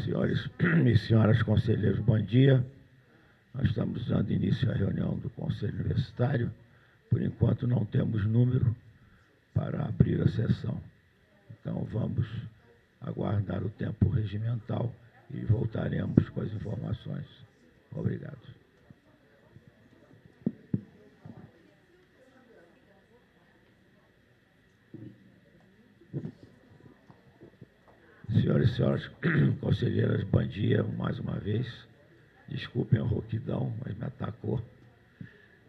Senhores e senhoras conselheiros, bom dia. Nós estamos dando início à reunião do Conselho Universitário. Por enquanto não temos número para abrir a sessão. Então vamos aguardar o tempo regimental e voltaremos com as informações. Obrigado. Senhores e senhoras conselheiras, bom dia mais uma vez. Desculpem a rouquidão, mas me atacou.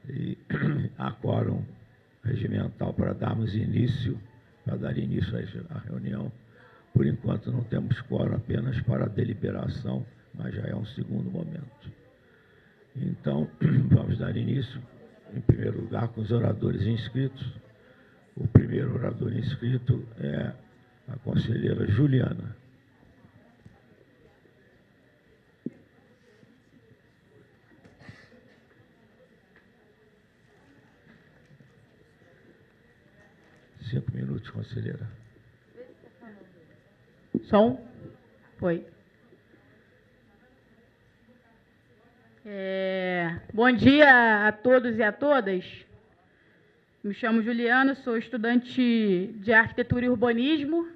E há quórum regimental para dar início à reunião. Por enquanto não temos quórum, apenas para a deliberação, mas já é um segundo momento. Então, vamos dar início, em primeiro lugar, com os oradores inscritos. O primeiro orador inscrito é a conselheira Juliana. Cinco minutos, conselheira. Som? Foi. Bom dia a todos e a todas. Me chamo Juliana, sou estudante de arquitetura e urbanismo,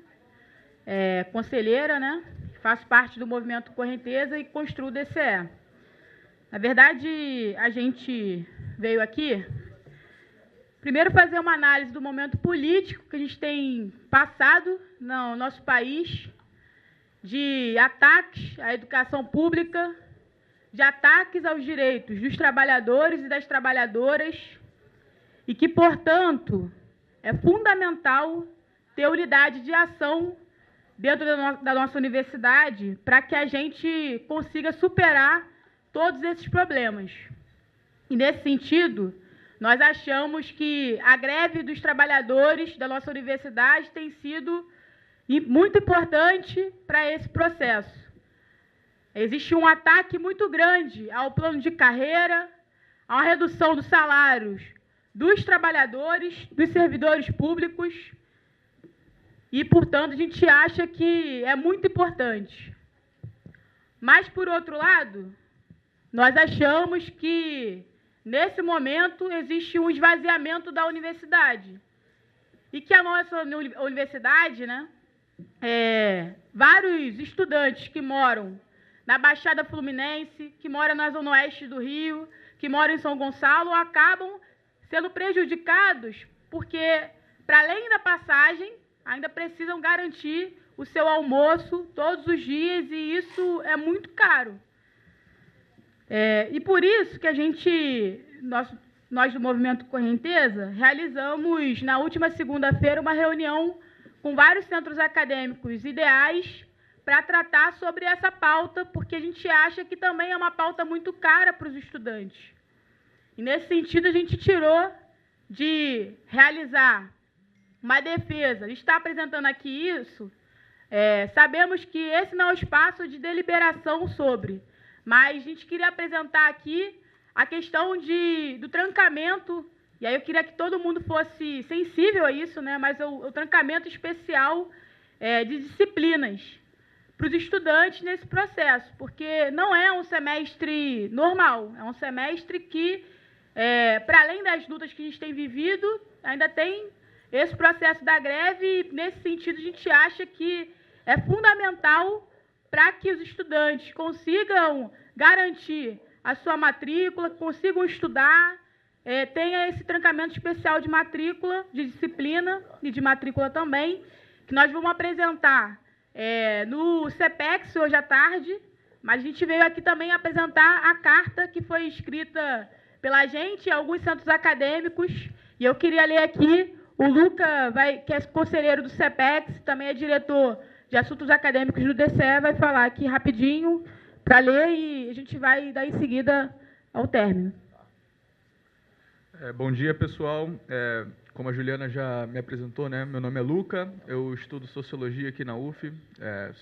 conselheira, né? Faço parte do movimento Correnteza e construo o DCE. Na verdade, a gente veio aqui primeiro fazer uma análise do momento político que a gente tem passado no nosso país, de ataques à educação pública, de ataques aos direitos dos trabalhadores e das trabalhadoras, e que, portanto, é fundamental ter unidade de ação dentro da nossa universidade para que a gente consiga superar todos esses problemas. E, nesse sentido, nós achamos que a greve dos trabalhadores da nossa universidade tem sido muito importante para esse processo. Existe um ataque muito grande ao plano de carreira, à redução dos salários dos trabalhadores, dos servidores públicos, e, portanto, a gente acha que é muito importante. Mas, por outro lado, nós achamos que nesse momento, existe um esvaziamento da universidade. E que a nossa universidade, né, vários estudantes que moram na Baixada Fluminense, que moram na Zona Oeste do Rio, que moram em São Gonçalo, acabam sendo prejudicados porque, para além da passagem, ainda precisam garantir o seu almoço todos os dias, e isso é muito caro. E por isso que nós do Movimento Correnteza realizamos, na última segunda-feira, uma reunião com vários centros acadêmicos ideais para tratar sobre essa pauta, porque a gente acha que também é uma pauta muito cara para os estudantes. E, nesse sentido, a gente tirou de realizar uma defesa. A gente está apresentando aqui isso, sabemos que esse não é o espaço de deliberação sobre, mas a gente queria apresentar aqui a questão do trancamento, e aí eu queria que todo mundo fosse sensível a isso, né? Mas o trancamento especial de disciplinas para os estudantes nesse processo, porque não é um semestre normal, é um semestre que, para além das lutas que a gente tem vivido, ainda tem esse processo da greve, e, nesse sentido, a gente acha que é fundamental para que os estudantes consigam garantir a sua matrícula, consigam estudar, tenha esse trancamento especial de matrícula, de disciplina e de matrícula também, que nós vamos apresentar no CEPEX hoje à tarde, mas a gente veio aqui também apresentar a carta que foi escrita pela gente e alguns centros acadêmicos, e eu queria ler aqui. O Luca, que é conselheiro do CEPEX, também é diretor de assuntos acadêmicos do DCE, vai falar aqui rapidinho para ler, e a gente vai dar em seguida ao término. Bom dia, pessoal. Como a Juliana já me apresentou, né, meu nome é Luca, eu estudo Sociologia aqui na UF,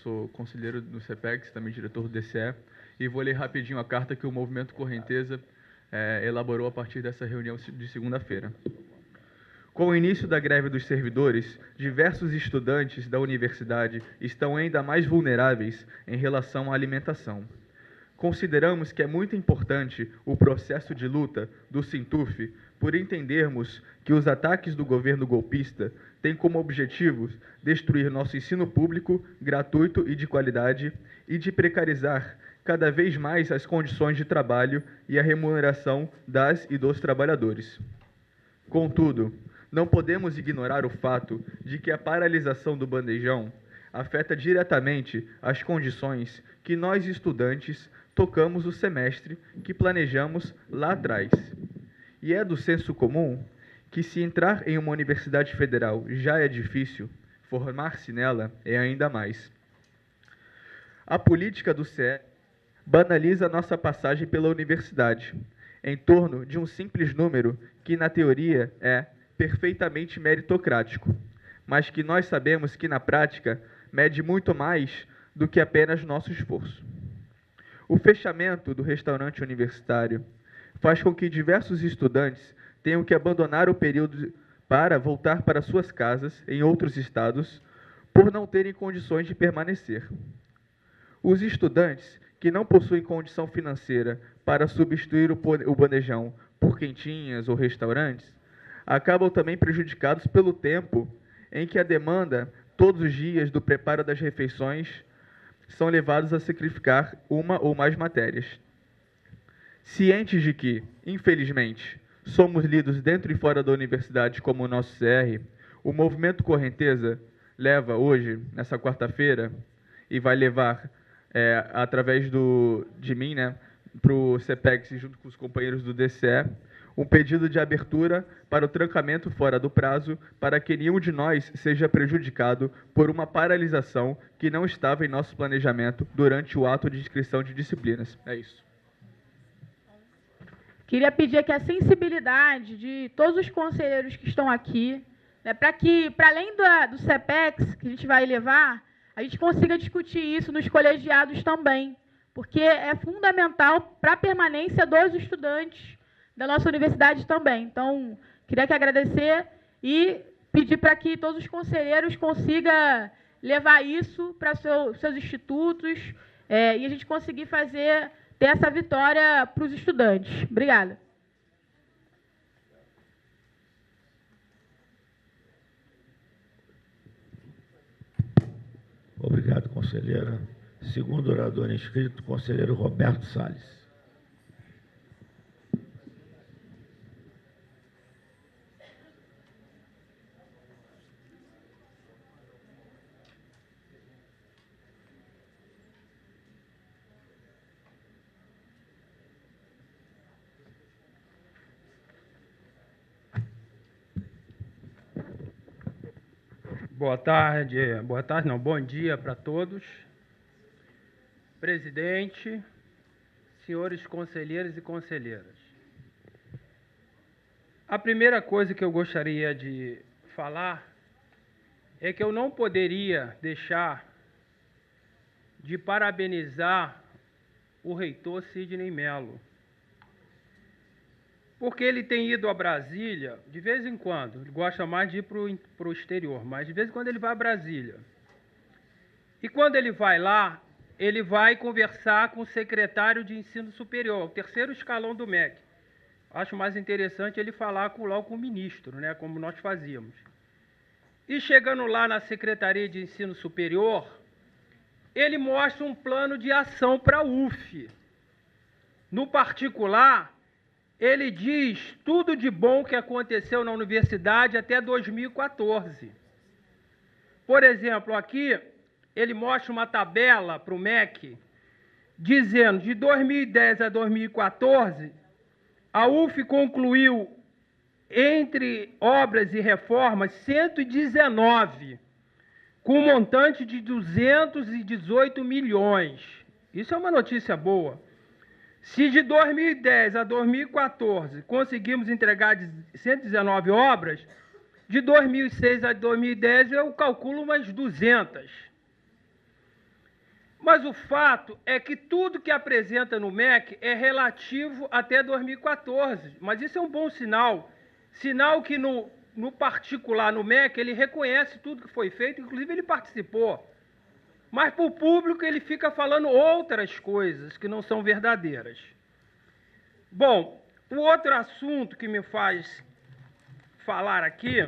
sou conselheiro do CEPEX, também diretor do DCE, e vou ler rapidinho a carta que o Movimento Correnteza elaborou a partir dessa reunião de segunda-feira. Com o início da greve dos servidores, diversos estudantes da universidade estão ainda mais vulneráveis em relação à alimentação. Consideramos que é muito importante o processo de luta do Sintuf por entendermos que os ataques do governo golpista têm como objetivo destruir nosso ensino público, gratuito e de qualidade, e de precarizar cada vez mais as condições de trabalho e a remuneração das e dos trabalhadores. Contudo, não podemos ignorar o fato de que a paralisação do bandejão afeta diretamente as condições que nós, estudantes, tocamos o semestre que planejamos lá atrás. E é do senso comum que, se entrar em uma universidade federal já é difícil, formar-se nela é ainda mais. A política do CE banaliza nossa passagem pela universidade, em torno de um simples número que, na teoria, é perfeitamente meritocrático, mas que nós sabemos que, na prática, mede muito mais do que apenas nosso esforço. O fechamento do restaurante universitário faz com que diversos estudantes tenham que abandonar o período para voltar para suas casas em outros estados por não terem condições de permanecer. Os estudantes que não possuem condição financeira para substituir o bandejão por quentinhas ou restaurantes acabam também prejudicados pelo tempo em que a demanda todos os dias do preparo das refeições são levados a sacrificar uma ou mais matérias. Cientes de que, infelizmente, somos lidos dentro e fora da universidade como o nosso CR, o movimento Correnteza leva hoje, nessa quarta-feira, e vai levar, através de mim, para o CPEX, junto com os companheiros do DCE, um pedido de abertura para o trancamento fora do prazo, para que nenhum de nós seja prejudicado por uma paralisação que não estava em nosso planejamento durante o ato de inscrição de disciplinas. É isso. Queria pedir aqui a sensibilidade de todos os conselheiros que estão aqui, para que, para além do CPEX, que a gente vai levar, a gente consiga discutir isso nos colegiados também, porque é fundamental para a permanência dos estudantes da nossa universidade também. Então, queria aqui agradecer e pedir para que todos os conselheiros consigam levar isso para seus institutos e a gente conseguir ter essa vitória para os estudantes. Obrigada. Obrigado, conselheira. Segundo orador inscrito, conselheiro Roberto Salles. Bom dia para todos. Presidente, senhores conselheiros e conselheiras. A primeira coisa que eu gostaria de falar é que eu não poderia deixar de parabenizar o reitor Sidney Mello, porque ele tem ido a Brasília, de vez em quando, ele gosta mais de ir para o exterior, mas de vez em quando ele vai a Brasília. E quando ele vai lá, ele vai conversar com o secretário de Ensino Superior, o terceiro escalão do MEC. Acho mais interessante ele falar logo com o ministro, como nós fazíamos. E chegando lá na Secretaria de Ensino Superior, ele mostra um plano de ação para a UF. No particular, ele diz tudo de bom que aconteceu na universidade até 2014. Por exemplo, aqui ele mostra uma tabela para o MEC, dizendo de 2010 a 2014, a UF concluiu, entre obras e reformas, 119, com um montante de 218 milhões. Isso é uma notícia boa. Se de 2010 a 2014 conseguimos entregar 119 obras, de 2006 a 2010 eu calculo umas 200. Mas o fato é que tudo que apresenta no MEC é relativo até 2014. Mas isso é um bom sinal. Sinal que no particular, no MEC, ele reconhece tudo que foi feito, inclusive ele participou. Mas para o público ele fica falando outras coisas que não são verdadeiras. Bom, o outro assunto que me faz falar aqui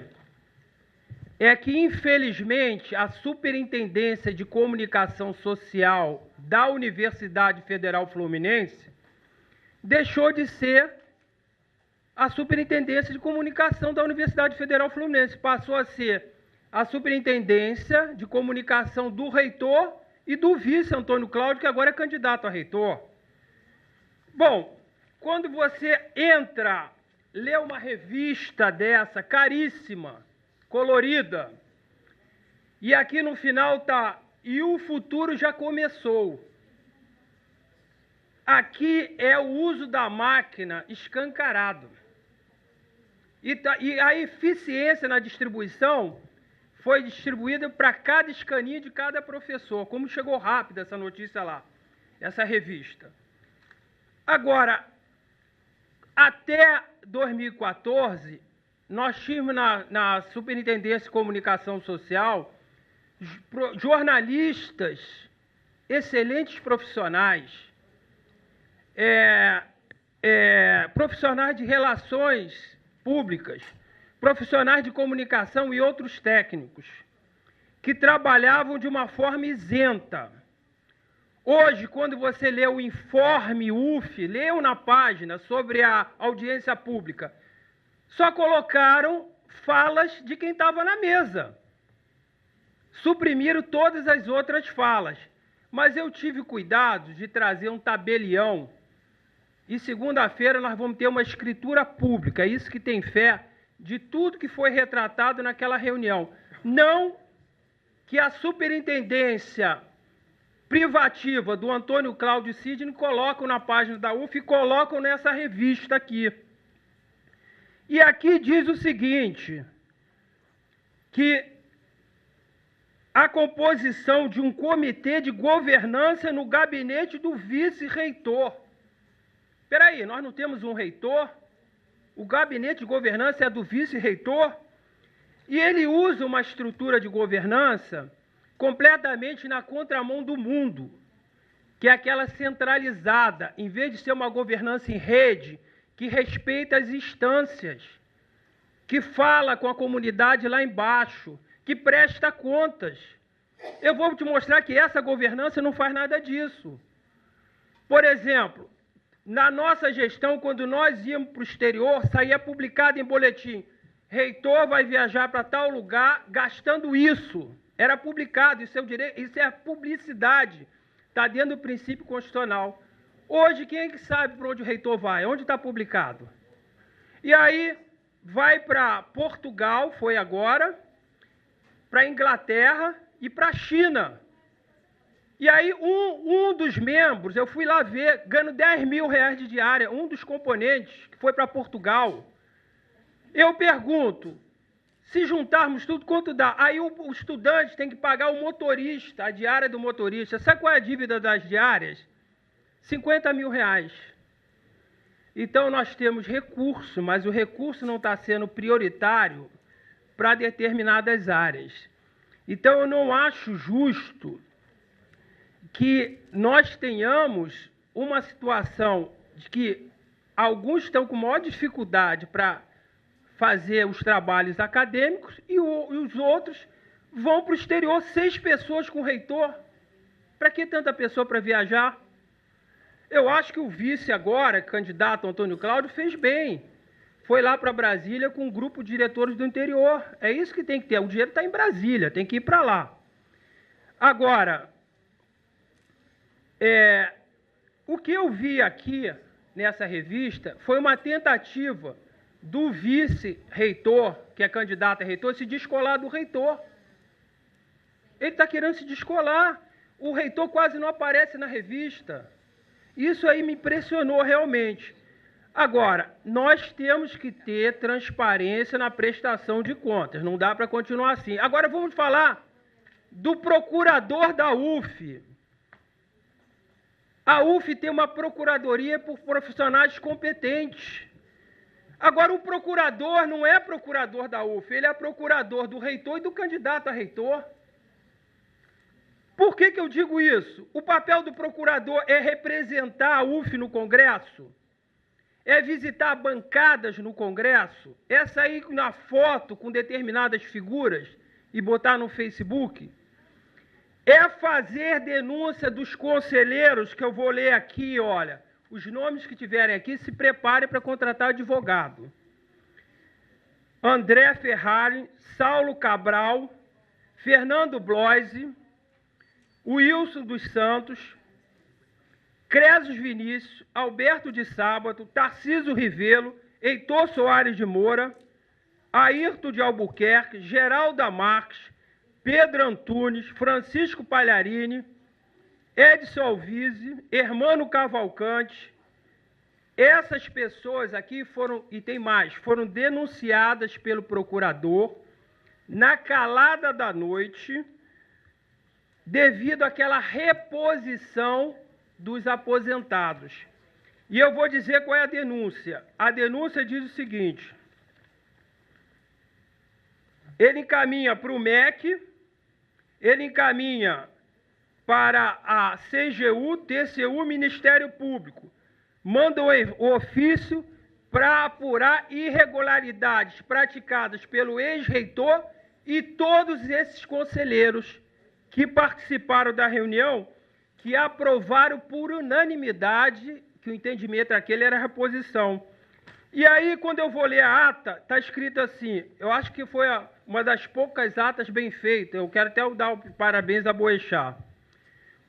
é que, infelizmente, a Superintendência de Comunicação Social da Universidade Federal Fluminense deixou de ser a Superintendência de Comunicação da Universidade Federal Fluminense. Passou a ser a Superintendência de Comunicação do reitor e do vice Antônio Cláudio, que agora é candidato a reitor. Bom, quando você entra, lê uma revista dessa, caríssima, colorida, e aqui no final está, e o futuro já começou. Aqui é o uso da máquina escancarado. E a eficiência na distribuição foi distribuída para cada escaninho de cada professor. Como chegou rápido essa notícia lá, essa revista. Agora, até 2014, nós tínhamos na Superintendência de Comunicação Social jornalistas, excelentes profissionais, profissionais de relações públicas, profissionais de comunicação e outros técnicos, que trabalhavam de uma forma isenta. Hoje, quando você lê o informe UF, leu na página sobre a audiência pública, só colocaram falas de quem estava na mesa. Suprimiram todas as outras falas. Mas eu tive cuidado de trazer um tabelião. E segunda-feira nós vamos ter uma escritura pública, isso que tem fé, de tudo que foi retratado naquela reunião. Não que a superintendência privativa do Antônio Cláudio Sidney colocam na página da UF e colocam nessa revista aqui. E aqui diz o seguinte, que a composição de um comitê de governança no gabinete do vice-reitor. Espera aí, nós não temos um reitor? O gabinete de governança é do vice-reitor? E ele usa uma estrutura de governança completamente na contramão do mundo, que é aquela centralizada, em vez de ser uma governança em rede, que respeita as instâncias, que fala com a comunidade lá embaixo, que presta contas. Eu vou te mostrar que essa governança não faz nada disso. Por exemplo, na nossa gestão, quando nós íamos para o exterior, saía publicado em boletim, reitor vai viajar para tal lugar gastando isso. Era publicado, isso é o direito, isso é a publicidade. Está dentro do princípio constitucional. Hoje, quem é que sabe para onde o reitor vai? Onde está publicado? E aí, vai para Portugal, foi agora, para a Inglaterra e para a China. E aí, um dos membros, eu fui lá ver, ganhando 10 mil reais de diária, um dos componentes, que foi para Portugal. Eu pergunto, se juntarmos tudo, quanto dá? Aí o estudante tem que pagar o motorista, a diária do motorista. Sabe qual é a dívida das diárias? 50 mil reais. Então, nós temos recurso, mas o recurso não está sendo prioritário para determinadas áreas. Então, eu não acho justo que nós tenhamos uma situação de que alguns estão com maior dificuldade para fazer os trabalhos acadêmicos e os outros vão para o exterior, 6 pessoas com reitor. Para que tanta pessoa para viajar? Eu acho que o vice agora, candidato Antônio Cláudio, fez bem. Foi lá para Brasília com um grupo de diretores do interior. É isso que tem que ter. O dinheiro está em Brasília, tem que ir para lá. Agora, o que eu vi aqui nessa revista foi uma tentativa do vice-reitor, que é candidato a reitor, se descolar do reitor. Ele está querendo se descolar. O reitor quase não aparece na revista. Isso aí me impressionou realmente. Agora, nós temos que ter transparência na prestação de contas. Não dá para continuar assim. Agora vamos falar do procurador da UF. A UF tem uma procuradoria por profissionais competentes. Agora, o procurador não é procurador da UF, ele é procurador do reitor e do candidato a reitor. Por que eu digo isso? O papel do procurador é representar a UF no Congresso, é visitar bancadas no Congresso, é sair na foto com determinadas figuras e botar no Facebook, é fazer denúncia dos conselheiros, que eu vou ler aqui, olha, os nomes que tiverem aqui, se preparem para contratar advogado. André Ferrari, Saulo Cabral, Fernando Bloise, Wilson dos Santos, Cresos Vinícius, Alberto de Sábato, Tarcísio Rivelo, Heitor Soares de Moura, Ayrton de Albuquerque, Geralda Marques, Pedro Antunes, Francisco Palharini, Edson Alvise, Hermano Cavalcante. Essas pessoas aqui foram, e tem mais, foram denunciadas pelo procurador na calada da noite, devido àquela reposição dos aposentados. E eu vou dizer qual é a denúncia. A denúncia diz o seguinte: ele encaminha para o MEC, ele encaminha para a CGU, TCU, Ministério Público, manda o ofício para apurar irregularidades praticadas pelo ex-reitor e todos esses conselheiros que participaram da reunião, que aprovaram por unanimidade que o entendimento aquele era a reposição. E aí, quando eu vou ler a ata, está escrito assim, eu acho que foi uma das poucas atas bem feitas, eu quero até dar parabéns a Boechat.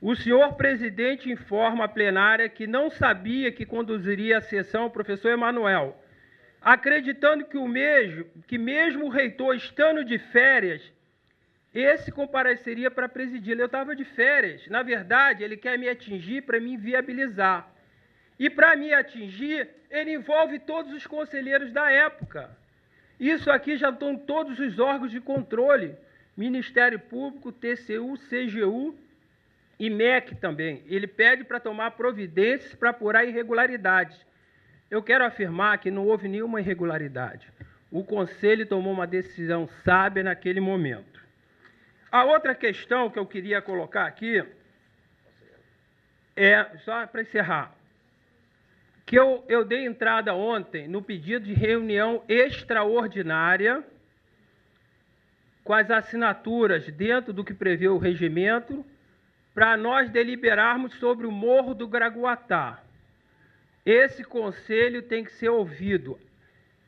O senhor presidente informa a plenária que não sabia que conduziria a sessão o professor Emanuel, acreditando que mesmo o reitor estando de férias, esse compareceria para presidir. Eu estava de férias. Na verdade, ele quer me atingir para me inviabilizar. E para me atingir, ele envolve todos os conselheiros da época. Isso aqui já estão todos os órgãos de controle. Ministério Público, TCU, CGU e MEC também. Ele pede para tomar providências para apurar irregularidades. Eu quero afirmar que não houve nenhuma irregularidade. O Conselho tomou uma decisão sábia naquele momento. A outra questão que eu queria colocar aqui é, só para encerrar, que eu dei entrada ontem no pedido de reunião extraordinária com as assinaturas dentro do que prevê o regimento para nós deliberarmos sobre o Morro do Gragoatá. Esse conselho tem que ser ouvido.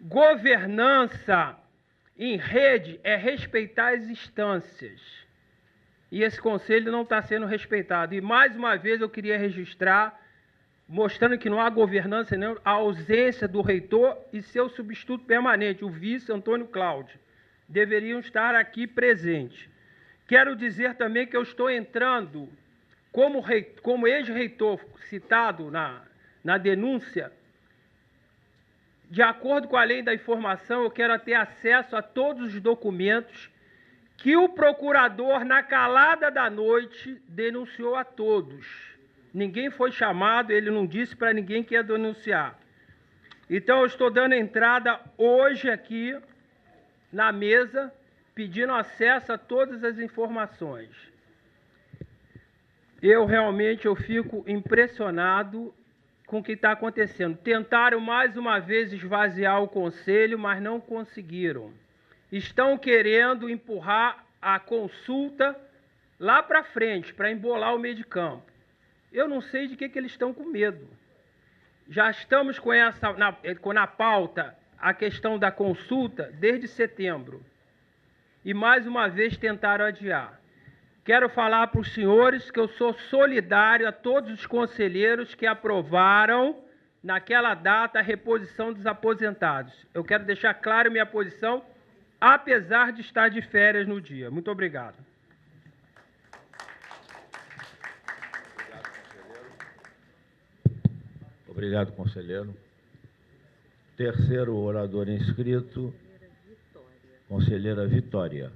Governança em rede é respeitar as instâncias. E esse conselho não está sendo respeitado. E, mais uma vez, eu queria registrar, mostrando que não há governança, nem a ausência do reitor e seu substituto permanente, o vice Antônio Cláudio. Deveriam estar aqui presentes. Quero dizer também que eu estou entrando, como ex-reitor citado na denúncia, de acordo com a lei da informação, eu quero ter acesso a todos os documentos que o procurador, na calada da noite, denunciou a todos. Ninguém foi chamado, ele não disse para ninguém que ia denunciar. Então, eu estou dando entrada hoje aqui na mesa, pedindo acesso a todas as informações. Eu fico impressionado com o que está acontecendo. Tentaram mais uma vez esvaziar o Conselho, mas não conseguiram. Estão querendo empurrar a consulta lá para frente, para embolar o meio de campo. Eu não sei de que eles estão com medo. Já estamos com na pauta a questão da consulta desde setembro. E mais uma vez tentaram adiar. Quero falar para os senhores que eu sou solidário a todos os conselheiros que aprovaram, naquela data, a reposição dos aposentados. Eu quero deixar claro minha posição, apesar de estar de férias no dia. Muito obrigado. Obrigado, conselheiro. Terceiro orador inscrito, conselheira Vitória.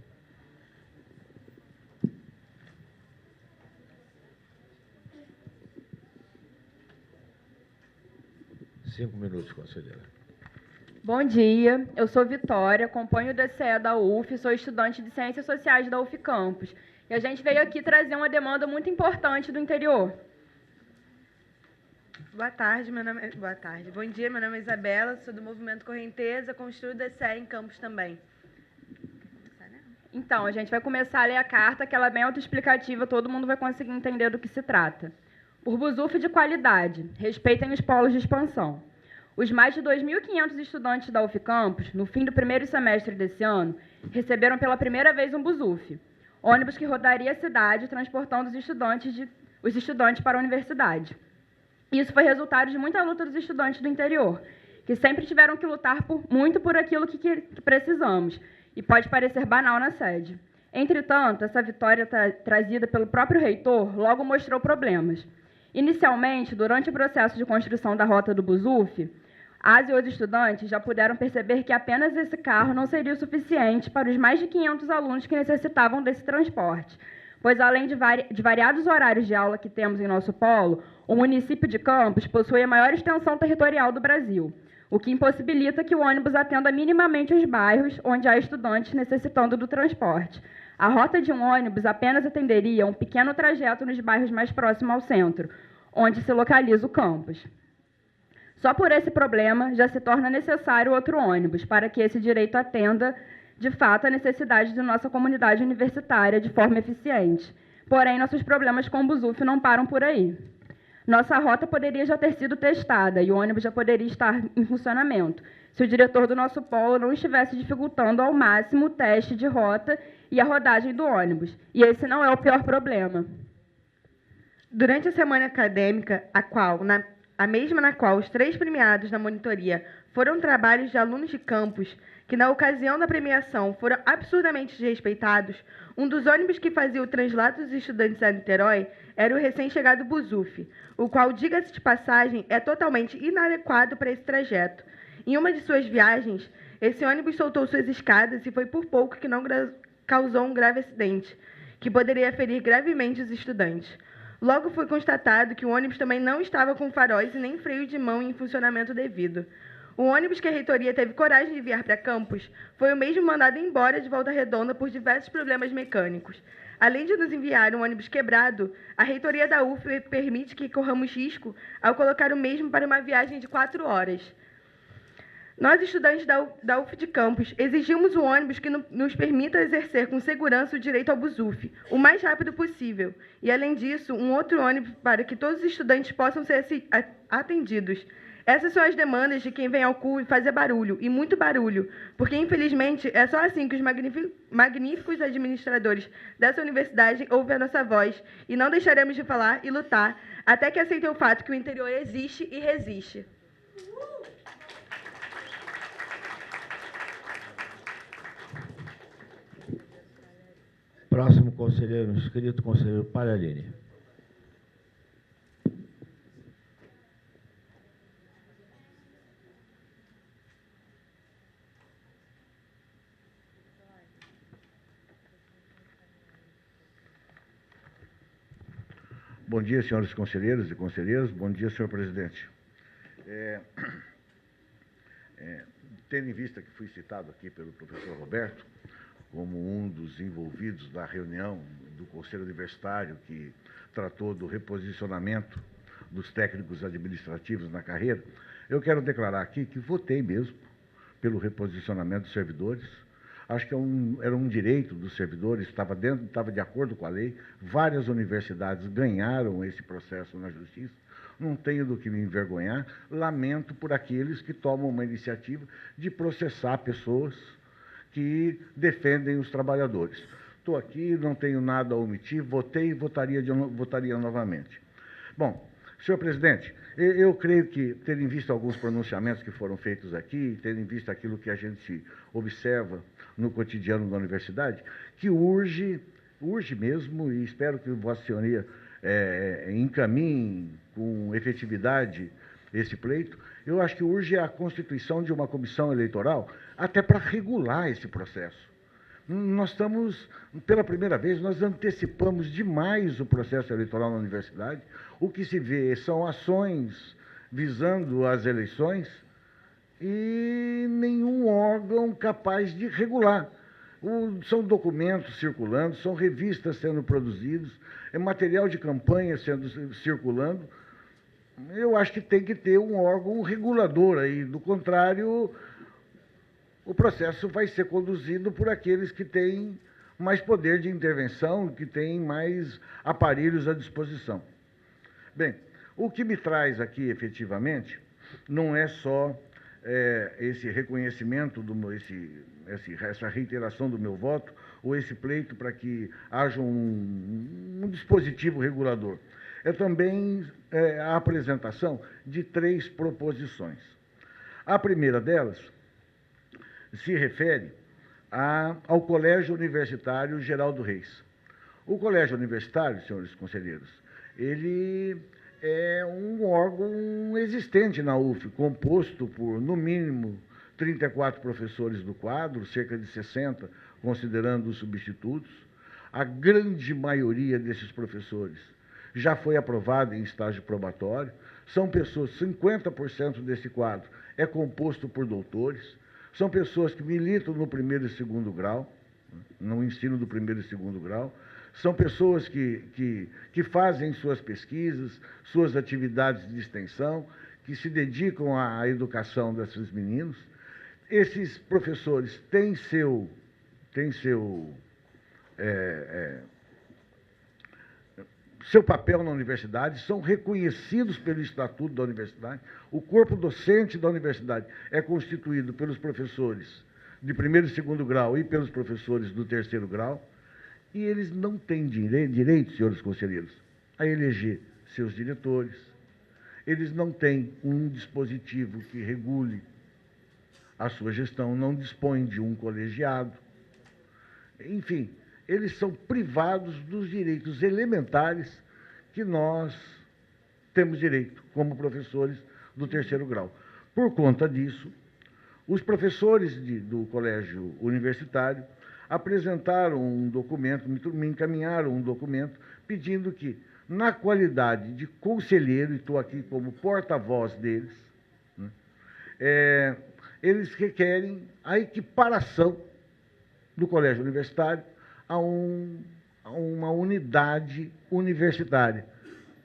Cinco minutos, conselheira. Bom dia, eu sou Vitória, acompanho o DCE da UF, sou estudante de Ciências Sociais da UF Campus. E a gente veio aqui trazer uma demanda muito importante do interior. Boa tarde, Boa tarde. Bom dia, meu nome é Isabela, sou do Movimento Correnteza, construo o DCE em Campos também. Então, a gente vai começar a ler a carta, que ela é bem autoexplicativa, todo mundo vai conseguir entender do que se trata. Por BUSUF de qualidade, respeitem os polos de expansão. Os mais de 2.500 estudantes da UF Campus, no fim do primeiro semestre desse ano, receberam pela primeira vez um BUSUF, ônibus que rodaria a cidade transportando os estudantes para a universidade. Isso foi resultado de muita luta dos estudantes do interior, que sempre tiveram que lutar muito por aquilo que precisamos, e pode parecer banal na sede. Entretanto, essa vitória trazida pelo próprio reitor logo mostrou problemas. Inicialmente, durante o processo de construção da rota do BUSUF, as e os estudantes já puderam perceber que apenas esse carro não seria o suficiente para os mais de 500 alunos que necessitavam desse transporte, pois, além de variados horários de aula que temos em nosso polo, o município de Campos possui a maior extensão territorial do Brasil, o que impossibilita que o ônibus atenda minimamente os bairros onde há estudantes necessitando do transporte. A rota de um ônibus apenas atenderia um pequeno trajeto nos bairros mais próximos ao centro, onde se localiza o campus. Só por esse problema já se torna necessário outro ônibus, para que esse direito atenda, de fato, a necessidade de nossa comunidade universitária de forma eficiente. Porém, nossos problemas com o BUSUF não param por aí. Nossa rota poderia já ter sido testada e o ônibus já poderia estar em funcionamento, se o diretor do nosso polo não estivesse dificultando ao máximo o teste de rota e a rodagem do ônibus. E esse não é o pior problema. Durante a semana acadêmica, a mesma na qual os 3 premiados na monitoria foram trabalhos de alunos de campus, que na ocasião da premiação foram absurdamente desrespeitados, um dos ônibus que fazia o translado dos estudantes a Niterói era o recém-chegado BUSUF, o qual, diga-se de passagem, é totalmente inadequado para esse trajeto. Em uma de suas viagens, esse ônibus soltou suas escadas e foi por pouco que não causou um grave acidente, que poderia ferir gravemente os estudantes. Logo foi constatado que o ônibus também não estava com faróis e nem freio de mão em funcionamento devido. O ônibus que a reitoria teve coragem de enviar para Campos foi o mesmo mandado embora de Volta Redonda por diversos problemas mecânicos. Além de nos enviar um ônibus quebrado, a reitoria da UF permite que corramos risco ao colocar o mesmo para uma viagem de 4 horas. Nós, estudantes da UF de Campos, exigimos um ônibus que nos permita exercer com segurança o direito ao BUSUF, o mais rápido possível. E, além disso, um outro ônibus para que todos os estudantes possam ser atendidos. Essas são as demandas de quem vem ao CUI fazer barulho, e muito barulho, porque, infelizmente, é só assim que os magníficos administradores dessa universidade ouvem a nossa voz, e não deixaremos de falar e lutar até que aceitem o fato que o interior existe e resiste. Próximo conselheiro inscrito, conselheiro Palharini. Bom dia, senhores conselheiros e conselheiras. Bom dia, senhor presidente. Tendo em vista que fui citado aqui pelo professor Roberto como um dos envolvidos da reunião do Conselho Universitário que tratou do reposicionamento dos técnicos administrativos na carreira, eu quero declarar aqui que votei mesmo pelo reposicionamento dos servidores. Acho que era um direito dos servidores, estava de acordo com a lei. Várias universidades ganharam esse processo na justiça. Não tenho do que me envergonhar. Lamento por aqueles que tomam uma iniciativa de processar pessoas que defendem os trabalhadores. Estou aqui, não tenho nada a omitir, votei e votaria novamente. Bom, senhor presidente, eu creio que, tendo em vista alguns pronunciamentos que foram feitos aqui, tendo em vista aquilo que a gente observa no cotidiano da universidade, que urge mesmo, e espero que Vossa Senhoria encaminhe com efetividade esse pleito, eu acho que urge a constituição de uma comissão eleitoral até para regular esse processo. Nós estamos, pela primeira vez, nós antecipamos demais o processo eleitoral na universidade. O que se vê são ações visando as eleições e nenhum órgão capaz de regular. São documentos circulando, são revistas sendo produzidas, é material de campanha circulando. Eu acho que tem que ter um órgão regulador aí, do contrário, o processo vai ser conduzido por aqueles que têm mais poder de intervenção, que têm mais aparelhos à disposição. Bem, o que me traz aqui, efetivamente, não é só esse reconhecimento, essa reiteração do meu voto, ou esse pleito para que haja um dispositivo regulador. É também a apresentação de 3 proposições. A primeira delas se refere ao Colégio Universitário Geraldo Reis. O Colégio Universitário, senhores conselheiros, ele é um órgão existente na UF, composto por, no mínimo, 34 professores do quadro, cerca de 60, considerando os substitutos. A grande maioria desses professores já foi aprovada em estágio probatório. São pessoas, 50% desse quadro é composto por doutores. São pessoas que militam no primeiro e segundo grau, no ensino do primeiro e segundo grau. São pessoas que fazem suas pesquisas, suas atividades de extensão, que se dedicam à educação desses meninos. Esses professores têm seu papel na universidade, são reconhecidos pelo Estatuto da Universidade. O corpo docente da universidade é constituído pelos professores de primeiro e segundo grau e pelos professores do terceiro grau, e eles não têm direito, senhores conselheiros, a eleger seus diretores. Eles não têm um dispositivo que regule a sua gestão, não dispõem de um colegiado. Enfim, eles são privados dos direitos elementares que nós temos direito como professores do terceiro grau. Por conta disso, os professores do colégio universitário apresentaram um documento, me encaminharam um documento pedindo que, na qualidade de conselheiro, e estou aqui como porta-voz deles, né, eles requerem a equiparação do colégio universitário a uma unidade universitária,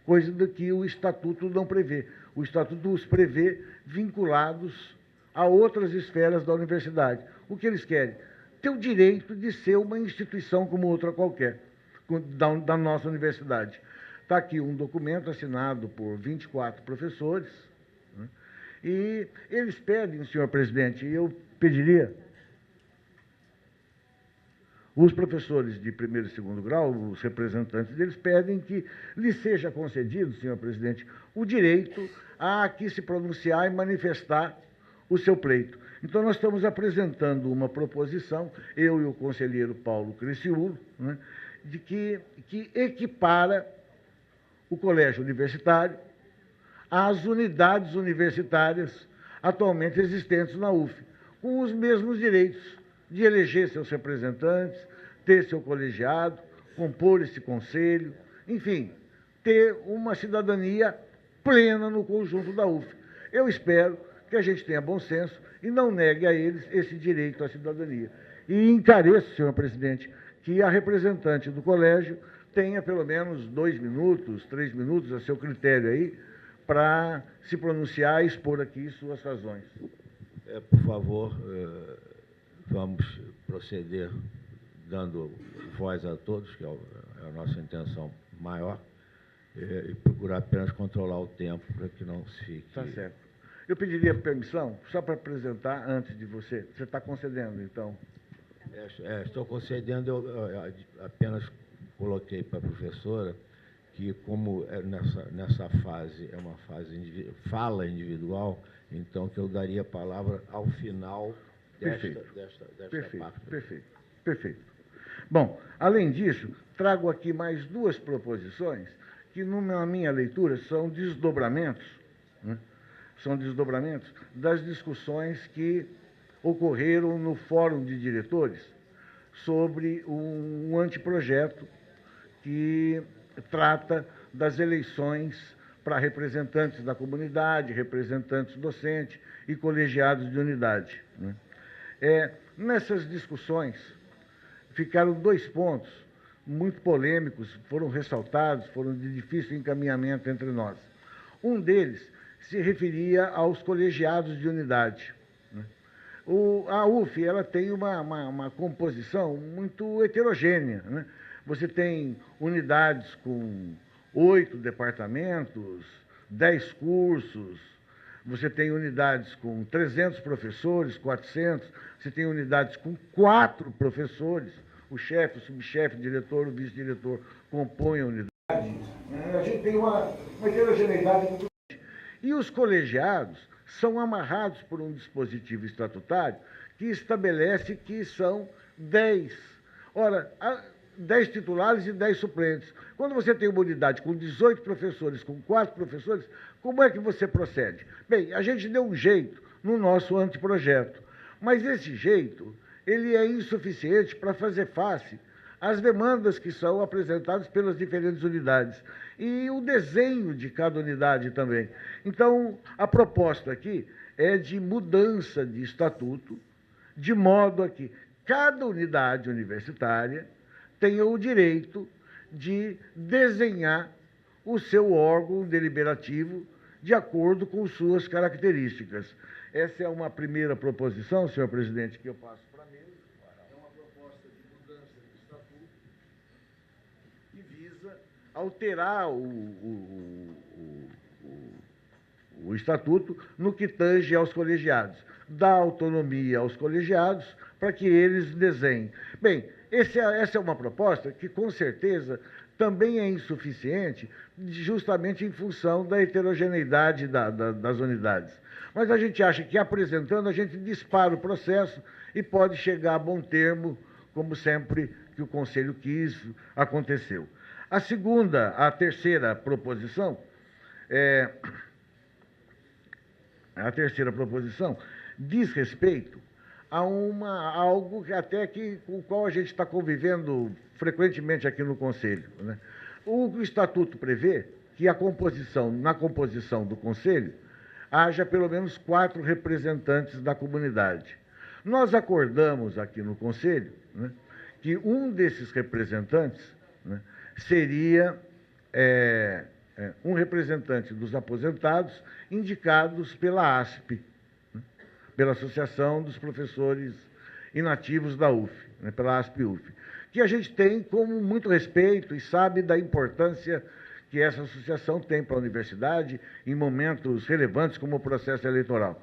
coisa que o Estatuto não prevê. O Estatuto os prevê vinculados a outras esferas da universidade. O que eles querem? Ter o direito de ser uma instituição como outra qualquer, da nossa universidade. Está aqui um documento assinado por 24 professores, né, e eles pedem, senhor presidente, eu pediria, os professores de primeiro e segundo grau, os representantes deles, pedem que lhes seja concedido, senhor presidente, o direito a aqui se pronunciar e manifestar o seu pleito. Então, nós estamos apresentando uma proposição, eu e o conselheiro Paulo Criciúlo, né, de que equipara o colégio universitário às unidades universitárias atualmente existentes na UF, com os mesmos direitos de eleger seus representantes, ter seu colegiado, compor esse conselho, enfim, ter uma cidadania plena no conjunto da UF. Eu espero que a gente tenha bom senso e não negue a eles esse direito à cidadania. E encareço, senhor presidente, que a representante do colégio tenha pelo menos 2 minutos, 3 minutos a seu critério aí, para se pronunciar e expor aqui suas razões. Por favor, vamos proceder dando voz a todos, que é a nossa intenção maior, e procurar apenas controlar o tempo para que não se fique... Está certo. Eu pediria permissão, só para apresentar antes de você. Você está concedendo, então? Estou concedendo, eu apenas coloquei para a professora que, como nessa fase é uma fase fala individual, então que eu daria a palavra ao final desta parte. Perfeito. Bom, além disso, trago aqui mais 2 proposições que, na minha leitura, são desdobramentos, né? São desdobramentos das discussões que ocorreram no Fórum de Diretores sobre um anteprojeto que trata das eleições para representantes da comunidade, representantes docentes e colegiados de unidade, né? Nessas discussões, ficaram 2 pontos muito polêmicos, foram ressaltados, foram de difícil encaminhamento entre nós. Um deles se referia aos colegiados de unidade, né? A UF ela tem uma composição muito heterogênea, né? Você tem unidades com 8 departamentos, 10 cursos, você tem unidades com 300 professores, 400, você tem unidades com 4 professores, o chefe, o subchefe, o diretor, o vice-diretor compõem a unidade. A gente tem uma heterogeneidade muito grande. E os colegiados são amarrados por um dispositivo estatutário que estabelece que são 10. Ora, 10 titulares e 10 suplentes. Quando você tem uma unidade com 18 professores, com 4 professores, como é que você procede? Bem, a gente deu um jeito no nosso anteprojeto, mas esse jeito ele é insuficiente para fazer face às demandas que são apresentadas pelas diferentes unidades e o desenho de cada unidade também. Então, a proposta aqui é de mudança de estatuto, de modo a que cada unidade universitária tenha o direito de desenhar o seu órgão deliberativo de acordo com suas características. Essa é uma primeira proposição, senhor presidente, que eu passo para a mesa. É uma proposta de mudança do estatuto que visa alterar o estatuto no que tange aos colegiados, dar autonomia aos colegiados para que eles desenhem. Bem, essa é uma proposta que, com certeza, também é insuficiente, justamente em função da heterogeneidade das unidades. Mas a gente acha que, apresentando, a gente dispara o processo e pode chegar a bom termo, como sempre que o Conselho quis, aconteceu. A terceira proposição diz respeito a algo que até com o qual a gente está convivendo frequentemente aqui no Conselho, né? O Estatuto prevê que na composição do Conselho haja pelo menos 4 representantes da comunidade. Nós acordamos aqui no Conselho, né, que um desses representantes, né, seria um representante dos aposentados indicados pela ASP, né, pela Associação dos Professores Inativos da UF, né, pela ASP-UF, que a gente tem como muito respeito e sabe da importância que essa associação tem para a universidade em momentos relevantes como o processo eleitoral.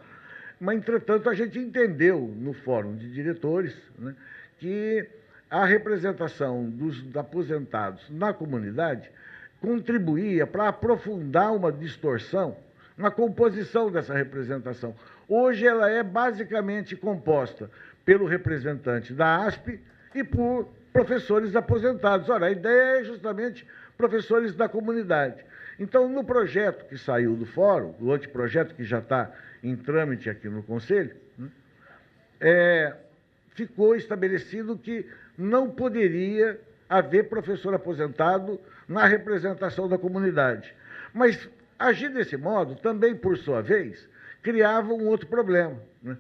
Mas, entretanto, a gente entendeu no Fórum de Diretores, né, que a representação dos aposentados na comunidade contribuía para aprofundar uma distorção na composição dessa representação. Hoje ela é basicamente composta pelo representante da ASP e por professores aposentados. Ora, a ideia é justamente professores da comunidade. Então, no projeto que saiu do Fórum, o anteprojeto que já está em trâmite aqui no Conselho, né, ficou estabelecido que não poderia haver professor aposentado na representação da comunidade. Mas agir desse modo também, por sua vez, criava um outro problema, né?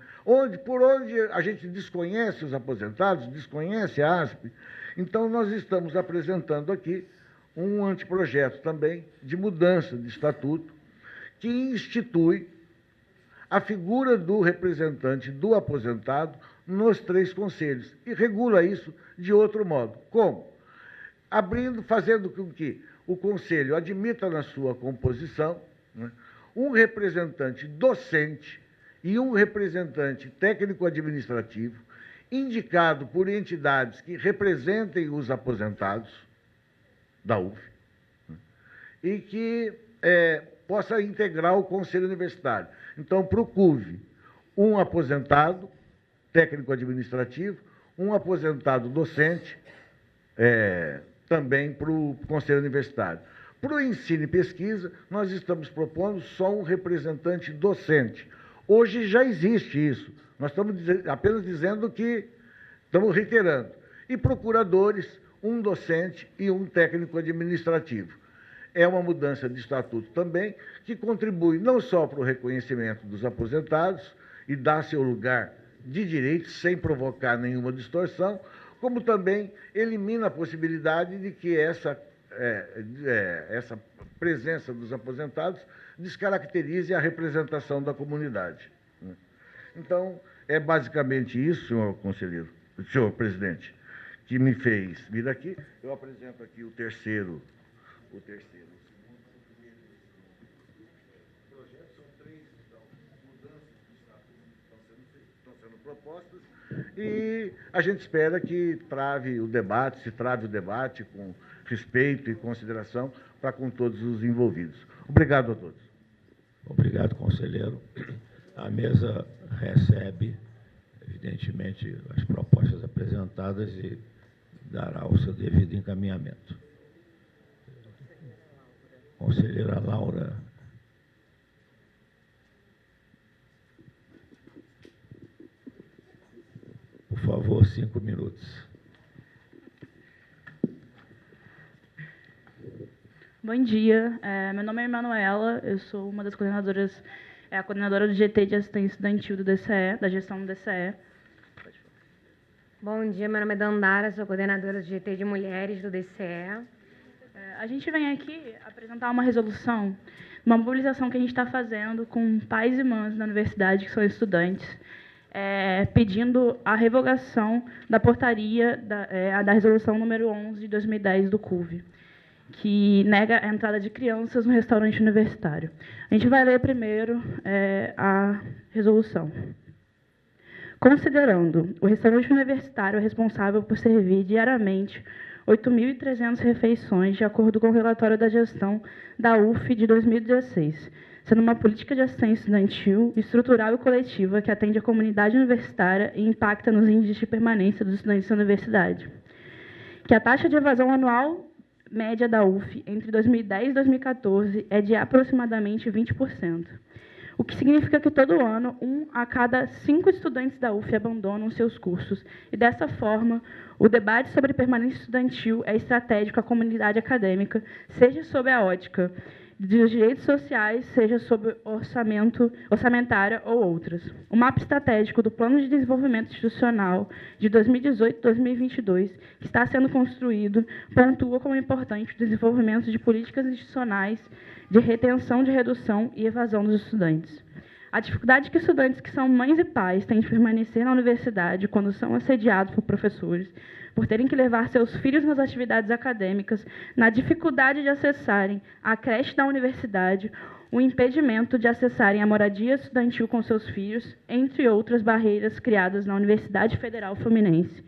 Por onde a gente desconhece os aposentados, desconhece a ASP, então nós estamos apresentando aqui um anteprojeto também de mudança de estatuto que institui a figura do representante do aposentado nos 3 conselhos e regula isso de outro modo. Como? Fazendo com que o conselho admita na sua composição, né, um representante docente e um representante técnico-administrativo indicado por entidades que representem os aposentados da UF, né, e que possa integrar o Conselho Universitário. Então, para o CUV, um aposentado técnico-administrativo, um aposentado docente, também para o Conselho Universitário. Para o ensino e pesquisa, nós estamos propondo só um representante docente. Hoje já existe isso. Nós estamos apenas dizendo que estamos reiterando. E procuradores, um docente e um técnico administrativo. é uma mudança de estatuto também, que contribui não só para o reconhecimento dos aposentados e dá seu lugar de direito sem provocar nenhuma distorção, como também elimina a possibilidade de que essa presença dos aposentados descaracterize a representação da comunidade. Então, é basicamente isso, senhor presidente, que me fez vir aqui. Eu apresento aqui o terceiro. O segundo projeto são 3, então, mudanças de estatuto que estão sendo propostas, e a gente espera que se trave o debate com respeito e consideração para com todos os envolvidos. Obrigado a todos. Obrigado, conselheiro. A mesa recebe, evidentemente, as propostas apresentadas e dará o seu devido encaminhamento. Conselheira Laura. Por favor, 5 minutos. Bom dia, meu nome é Emanuela, eu sou uma das coordenadoras, a coordenadora do GT de assistência estudantil do DCE, da gestão do DCE. Bom dia, meu nome é Dandara, sou coordenadora do GT de Mulheres do DCE. A gente vem aqui apresentar uma resolução, uma mobilização que a gente está fazendo com pais e mães da universidade, que são estudantes, pedindo a revogação da portaria da resolução número 11 de 2010 do CUV, que nega a entrada de crianças no restaurante universitário. A gente vai ler primeiro a resolução. Considerando o restaurante universitário responsável por servir diariamente 8.300 refeições, de acordo com o relatório da gestão da UF de 2016, sendo uma política de assistência estudantil, estrutural e coletiva que atende a comunidade universitária e impacta nos índices de permanência dos estudantes da universidade. Que a taxa de evasão anual média da UF entre 2010 e 2014 é de aproximadamente 20%, o que significa que todo ano 1 a cada 5 estudantes da UF abandonam seus cursos, e dessa forma o debate sobre permanência estudantil é estratégico à comunidade acadêmica, seja sob a ótica dos direitos sociais, seja sob orçamentária ou outras. O mapa estratégico do Plano de Desenvolvimento Institucional de 2018-2022, que está sendo construído, pontua como importante o desenvolvimento de políticas institucionais de retenção, de redução e evasão dos estudantes. A dificuldade que estudantes que são mães e pais têm de permanecer na universidade quando são assediados por professores, por terem que levar seus filhos nas atividades acadêmicas, na dificuldade de acessarem a creche da universidade, o impedimento de acessarem a moradia estudantil com seus filhos, entre outras barreiras criadas na Universidade Federal Fluminense.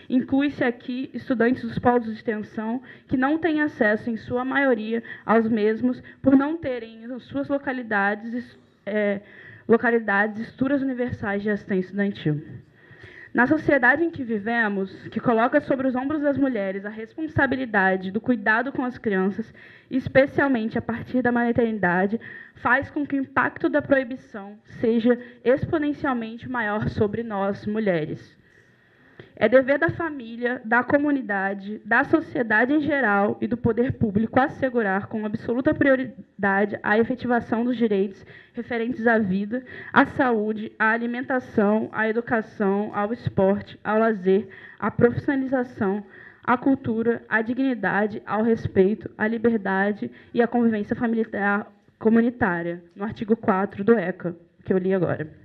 Inclui-se aqui estudantes dos polos de extensão que não têm acesso, em sua maioria, aos mesmos, por não terem em suas localidades estruturas universais de assistência estudantil. Na sociedade em que vivemos, que coloca sobre os ombros das mulheres a responsabilidade do cuidado com as crianças, especialmente a partir da maternidade, faz com que o impacto da proibição seja exponencialmente maior sobre nós, mulheres. É dever da família, da comunidade, da sociedade em geral e do poder público assegurar com absoluta prioridade a efetivação dos direitos referentes à vida, à saúde, à alimentação, à educação, ao esporte, ao lazer, à profissionalização, à cultura, à dignidade, ao respeito, à liberdade e à convivência familiar comunitária, no artigo 4 do ECA, que eu li agora.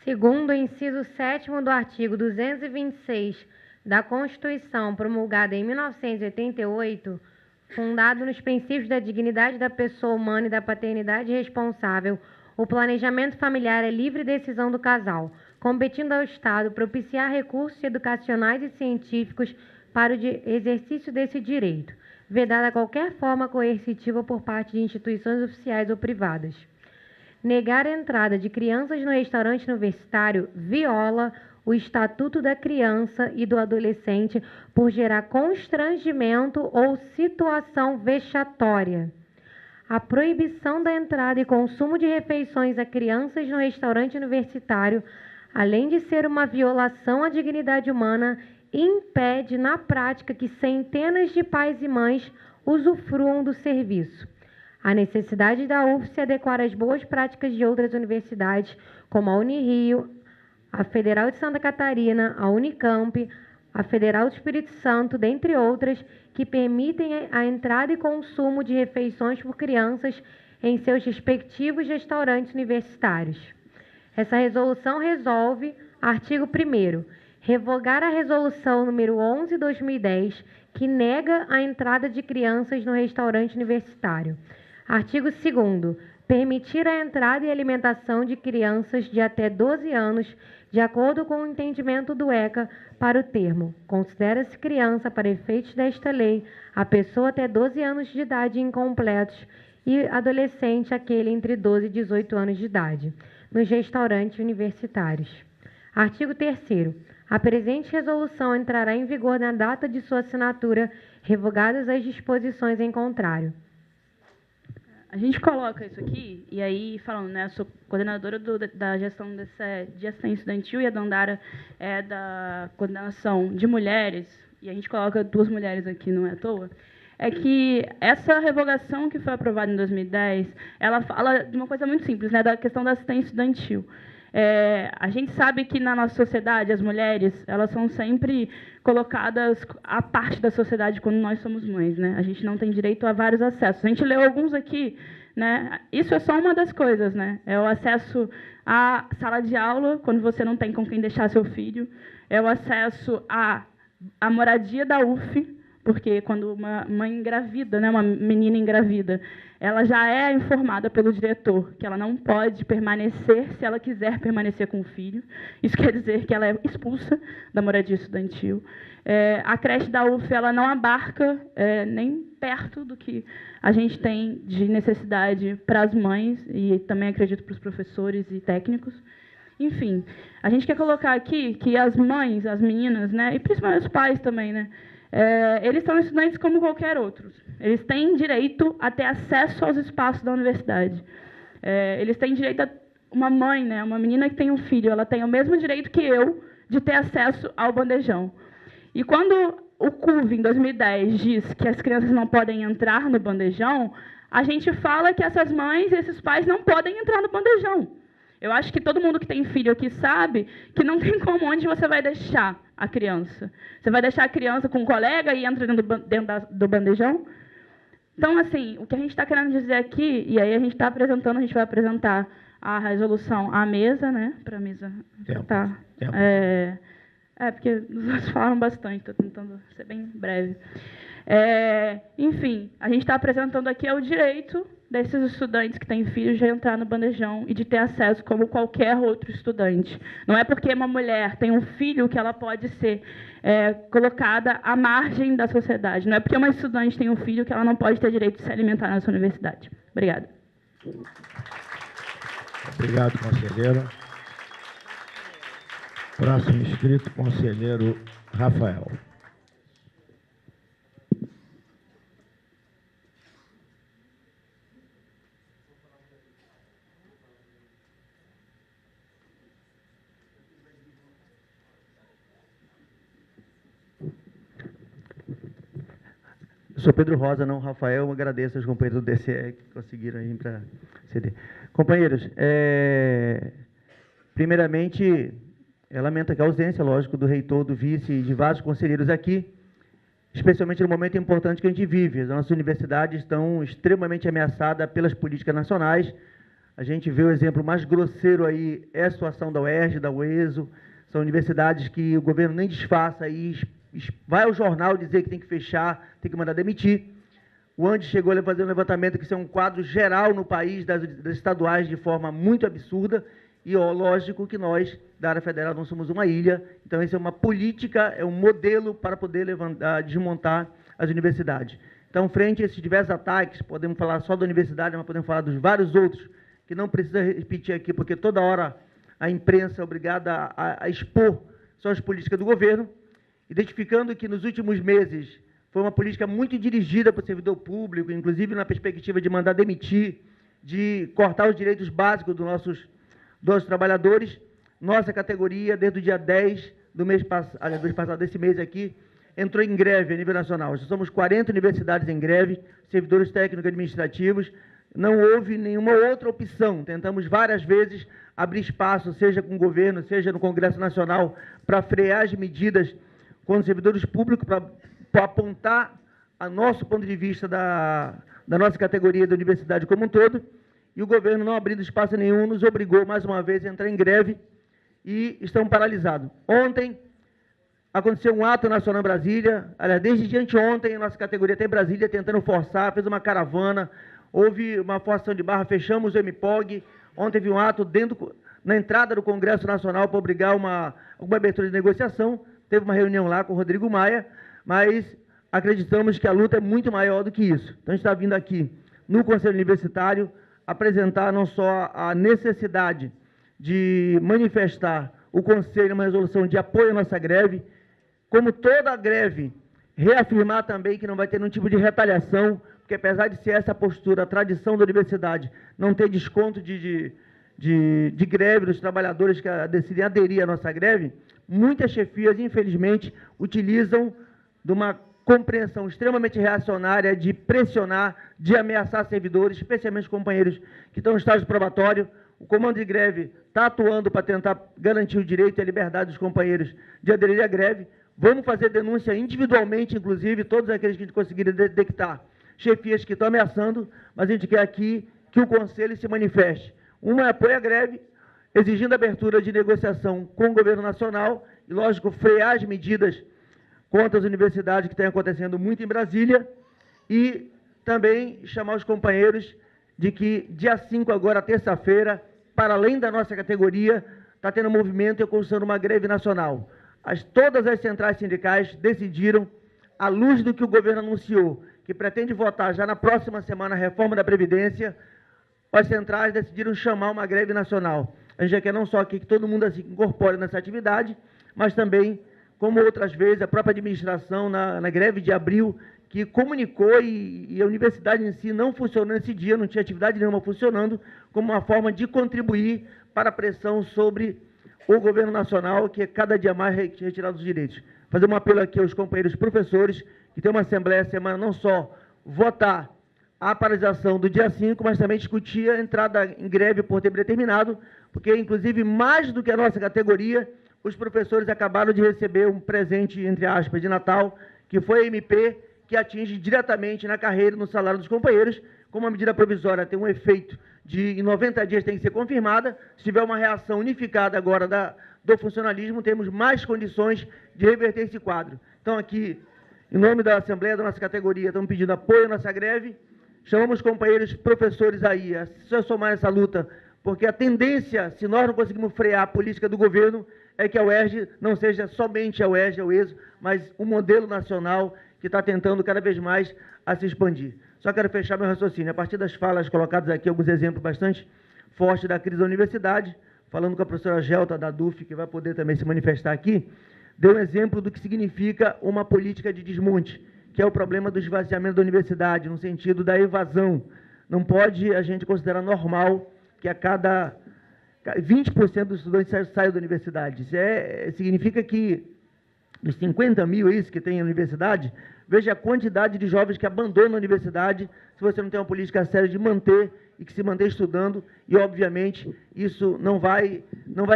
Segundo o inciso 7º do artigo 226 da Constituição, promulgada em 1988, fundado nos princípios da dignidade da pessoa humana e da paternidade responsável, o planejamento familiar é livre decisão do casal, competindo ao Estado propiciar recursos educacionais e científicos para o exercício desse direito, vedada qualquer forma coercitiva por parte de instituições oficiais ou privadas. Negar a entrada de crianças no restaurante universitário viola o Estatuto da Criança e do Adolescente por gerar constrangimento ou situação vexatória. A proibição da entrada e consumo de refeições a crianças no restaurante universitário, além de ser uma violação à dignidade humana, impede, na prática, que centenas de pais e mães usufruam do serviço. A necessidade da UF se adequar às boas práticas de outras universidades, como a Unirio, a Federal de Santa Catarina, a Unicamp, a Federal do Espírito Santo, dentre outras, que permitem a entrada e consumo de refeições por crianças em seus respectivos restaurantes universitários. Essa resolução resolve, artigo 1º, revogar a resolução número 11/2010, que nega a entrada de crianças no restaurante universitário. Artigo 2º, permitir a entrada e alimentação de crianças de até 12 anos, de acordo com o entendimento do ECA, para o termo. Considera-se criança, para efeitos desta lei, a pessoa até 12 anos de idade incompletos e adolescente aquele entre 12 e 18 anos de idade, nos restaurantes universitários. Artigo 3º. A presente resolução entrará em vigor na data de sua assinatura, revogadas as disposições em contrário. A gente coloca isso aqui, e aí, falando, né, eu sou coordenadora da gestão de assistência estudantil e a Dandara é da coordenação de mulheres, e a gente coloca 2 mulheres aqui, não é à toa, é que essa revogação que foi aprovada em 2010, ela fala de uma coisa muito simples, né, da questão da assistência estudantil. A gente sabe que na nossa sociedade, as mulheres, elas são sempre colocadas à parte da sociedade quando nós somos mães, né? A gente não tem direito a vários acessos. A gente leu alguns aqui, né? Isso é só uma das coisas, né? É o acesso à sala de aula, quando você não tem com quem deixar seu filho. É o acesso à moradia da UF, porque quando uma mãe engravida, né, uma menina engravida, ela já é informada pelo diretor que ela não pode permanecer se ela quiser permanecer com o filho. Isso quer dizer que ela é expulsa da moradia estudantil. A creche da UF ela não abarca nem perto do que a gente tem de necessidade para as mães e também, acredito, para os professores e técnicos. Enfim, a gente quer colocar aqui que as mães, as meninas, né, e principalmente os pais também, né, eles são estudantes como qualquer outro. Eles têm direito a ter acesso aos espaços da universidade. Eles têm direito a... Uma mãe, né, uma menina que tem um filho, ela tem o mesmo direito que eu de ter acesso ao bandejão. E quando o CUV, em 2010, diz que as crianças não podem entrar no bandejão, a gente fala que essas mães e esses pais não podem entrar no bandejão. Eu acho que todo mundo que tem filho aqui sabe que não tem como onde você vai deixar a criança. Você vai deixar a criança com um colega e entra dentro do bandejão? Então, assim, o que a gente está querendo dizer aqui, e aí a gente está apresentando, a gente vai apresentar a resolução à mesa, né? Para a mesa. Tá. Porque os outros falaram bastante, estou tentando ser bem breve. Enfim, a gente está apresentando aqui o direito desses estudantes que têm filhos de entrar no bandejão e de ter acesso como qualquer outro estudante. Não é porque uma mulher tem um filho que ela pode ser colocada à margem da sociedade. Não é porque uma estudante tem um filho que ela não pode ter direito de se alimentar na sua universidade. Obrigada. Obrigado, conselheira. Próximo inscrito, conselheiro Rafael. Sou Pedro Rosa, não Rafael. Eu agradeço aos companheiros do DCE que conseguiram ir para ceder. Companheiros, primeiramente, lamento aqui a ausência, lógico, do reitor, do vice e de vários conselheiros aqui, especialmente no momento importante que a gente vive. As nossas universidades estão extremamente ameaçadas pelas políticas nacionais. A gente vê o exemplo mais grosseiro aí, é a situação da UERJ, da UESO. São universidades que o governo nem disfarça e vai ao jornal dizer que tem que fechar, tem que mandar demitir. O Andes chegou a fazer um levantamento que isso é um quadro geral no país, das estaduais, de forma muito absurda, e lógico que nós, da área federal, não somos uma ilha, então isso é uma política, é um modelo para poder desmontar as universidades. Então, frente a esses diversos ataques, podemos falar só da universidade, mas podemos falar dos vários outros, que não precisa repetir aqui, porque toda hora a imprensa é obrigada a expor só as políticas do governo, identificando que nos últimos meses foi uma política muito dirigida para o servidor público, inclusive na perspectiva de mandar demitir, de cortar os direitos básicos dos nossos trabalhadores. Nossa categoria, desde o dia 10 do mês passado, desse mês aqui, entrou em greve a nível nacional. Nós somos 40 universidades em greve, servidores técnicos administrativos, não houve nenhuma outra opção. Tentamos várias vezes abrir espaço, seja com o governo, seja no Congresso Nacional, para frear as medidas com os servidores públicos, para apontar a nosso ponto de vista da nossa categoria da universidade como um todo, e o governo, não abrindo espaço nenhum, nos obrigou, mais uma vez, a entrar em greve e estamos paralisados. Ontem, aconteceu um ato nacional em Brasília, aliás, desde anteontem, a nossa categoria está em Brasília, tentando forçar, fez uma caravana, houve uma forçação de barra, fechamos o MPOG, ontem teve um ato na entrada do Congresso Nacional para obrigar alguma abertura de negociação, teve uma reunião lá com o Rodrigo Maia, mas acreditamos que a luta é muito maior do que isso. Então, a gente está vindo aqui no Conselho Universitário apresentar não só a necessidade de manifestar o Conselho uma resolução de apoio à nossa greve, como toda a greve, reafirmar também que não vai ter nenhum tipo de retaliação, porque apesar de ser essa a postura, a tradição da universidade, não ter desconto de greve dos trabalhadores que decidem aderir à nossa greve, muitas chefias, infelizmente, utilizam de uma compreensão extremamente reacionária de pressionar, de ameaçar servidores, especialmente companheiros que estão no estágio probatório. O comando de greve está atuando para tentar garantir o direito e a liberdade dos companheiros de aderir à greve. Vamos fazer denúncia individualmente, inclusive, todos aqueles que a gente conseguir detectar chefias que estão ameaçando, mas a gente quer aqui que o Conselho se manifeste. Uma é apoio à greve, exigindo abertura de negociação com o governo nacional e, lógico, frear as medidas contra as universidades que estão acontecendo muito em Brasília e também chamar os companheiros de que dia 5, agora terça-feira, para além da nossa categoria, está tendo um movimento e construindo uma greve nacional. Todas as centrais sindicais decidiram, à luz do que o governo anunciou, que pretende votar já na próxima semana a reforma da Previdência, as centrais decidiram chamar uma greve nacional. A gente já quer não só aqui que todo mundo se incorpore nessa atividade, mas também, como outras vezes, a própria administração, na greve de abril, que comunicou e a universidade em si não funcionou nesse dia, não tinha atividade nenhuma funcionando, como uma forma de contribuir para a pressão sobre o governo nacional, que é cada dia mais retirado dos direitos. Fazer um apelo aqui aos companheiros professores, que tem uma assembleia essa semana, não só votar a paralisação do dia 5, mas também discutir a entrada em greve por tempo determinado, porque, inclusive, mais do que a nossa categoria, os professores acabaram de receber um presente, entre aspas, de Natal, que foi a MP, que atinge diretamente na carreira e no salário dos companheiros. Como a medida provisória tem um efeito de, em 90 dias, tem que ser confirmada, se tiver uma reação unificada agora do funcionalismo, temos mais condições de reverter esse quadro. Então, aqui, em nome da Assembleia da nossa categoria, estamos pedindo apoio à nossa greve, chamamos os companheiros professores aí a se somar essa luta, porque a tendência, se nós não conseguimos frear a política do governo, é que a UERJ não seja somente a UERJ, a UESO, mas um modelo nacional que está tentando cada vez mais a se expandir. Só quero fechar meu raciocínio. A partir das falas colocadas aqui, alguns exemplos bastante fortes da crise da universidade, falando com a professora Gelta da DUF, que vai poder também se manifestar aqui, deu um exemplo do que significa uma política de desmonte, que é o problema do esvaziamento da universidade, no sentido da evasão. Não pode a gente considerar normal que a cada 20% dos estudantes saiam da universidade. Isso significa que, dos 50 mil que tem a universidade, veja a quantidade de jovens que abandonam a universidade se você não tem uma política séria de manter e que se manter estudando, e, obviamente, isso não vai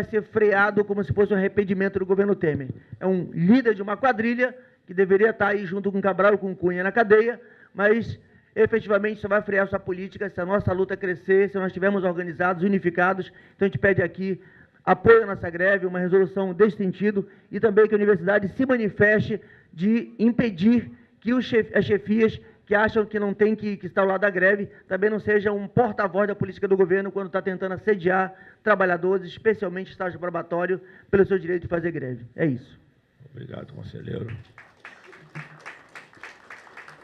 ser freado como se fosse um arrependimento do governo Temer. É um líder de uma quadrilha que deveria estar aí junto com Cabral e com Cunha na cadeia, mas, efetivamente, só vai frear sua política se a nossa luta crescer, se nós estivermos organizados, unificados. Então, a gente pede aqui apoio à nossa greve, uma resolução desse sentido, e também que a universidade se manifeste de impedir que as chefias que acham que não tem que estar ao lado da greve também não sejam um porta-voz da política do governo quando está tentando assediar trabalhadores, especialmente estágio probatório, pelo seu direito de fazer greve. É isso. Obrigado, conselheiro.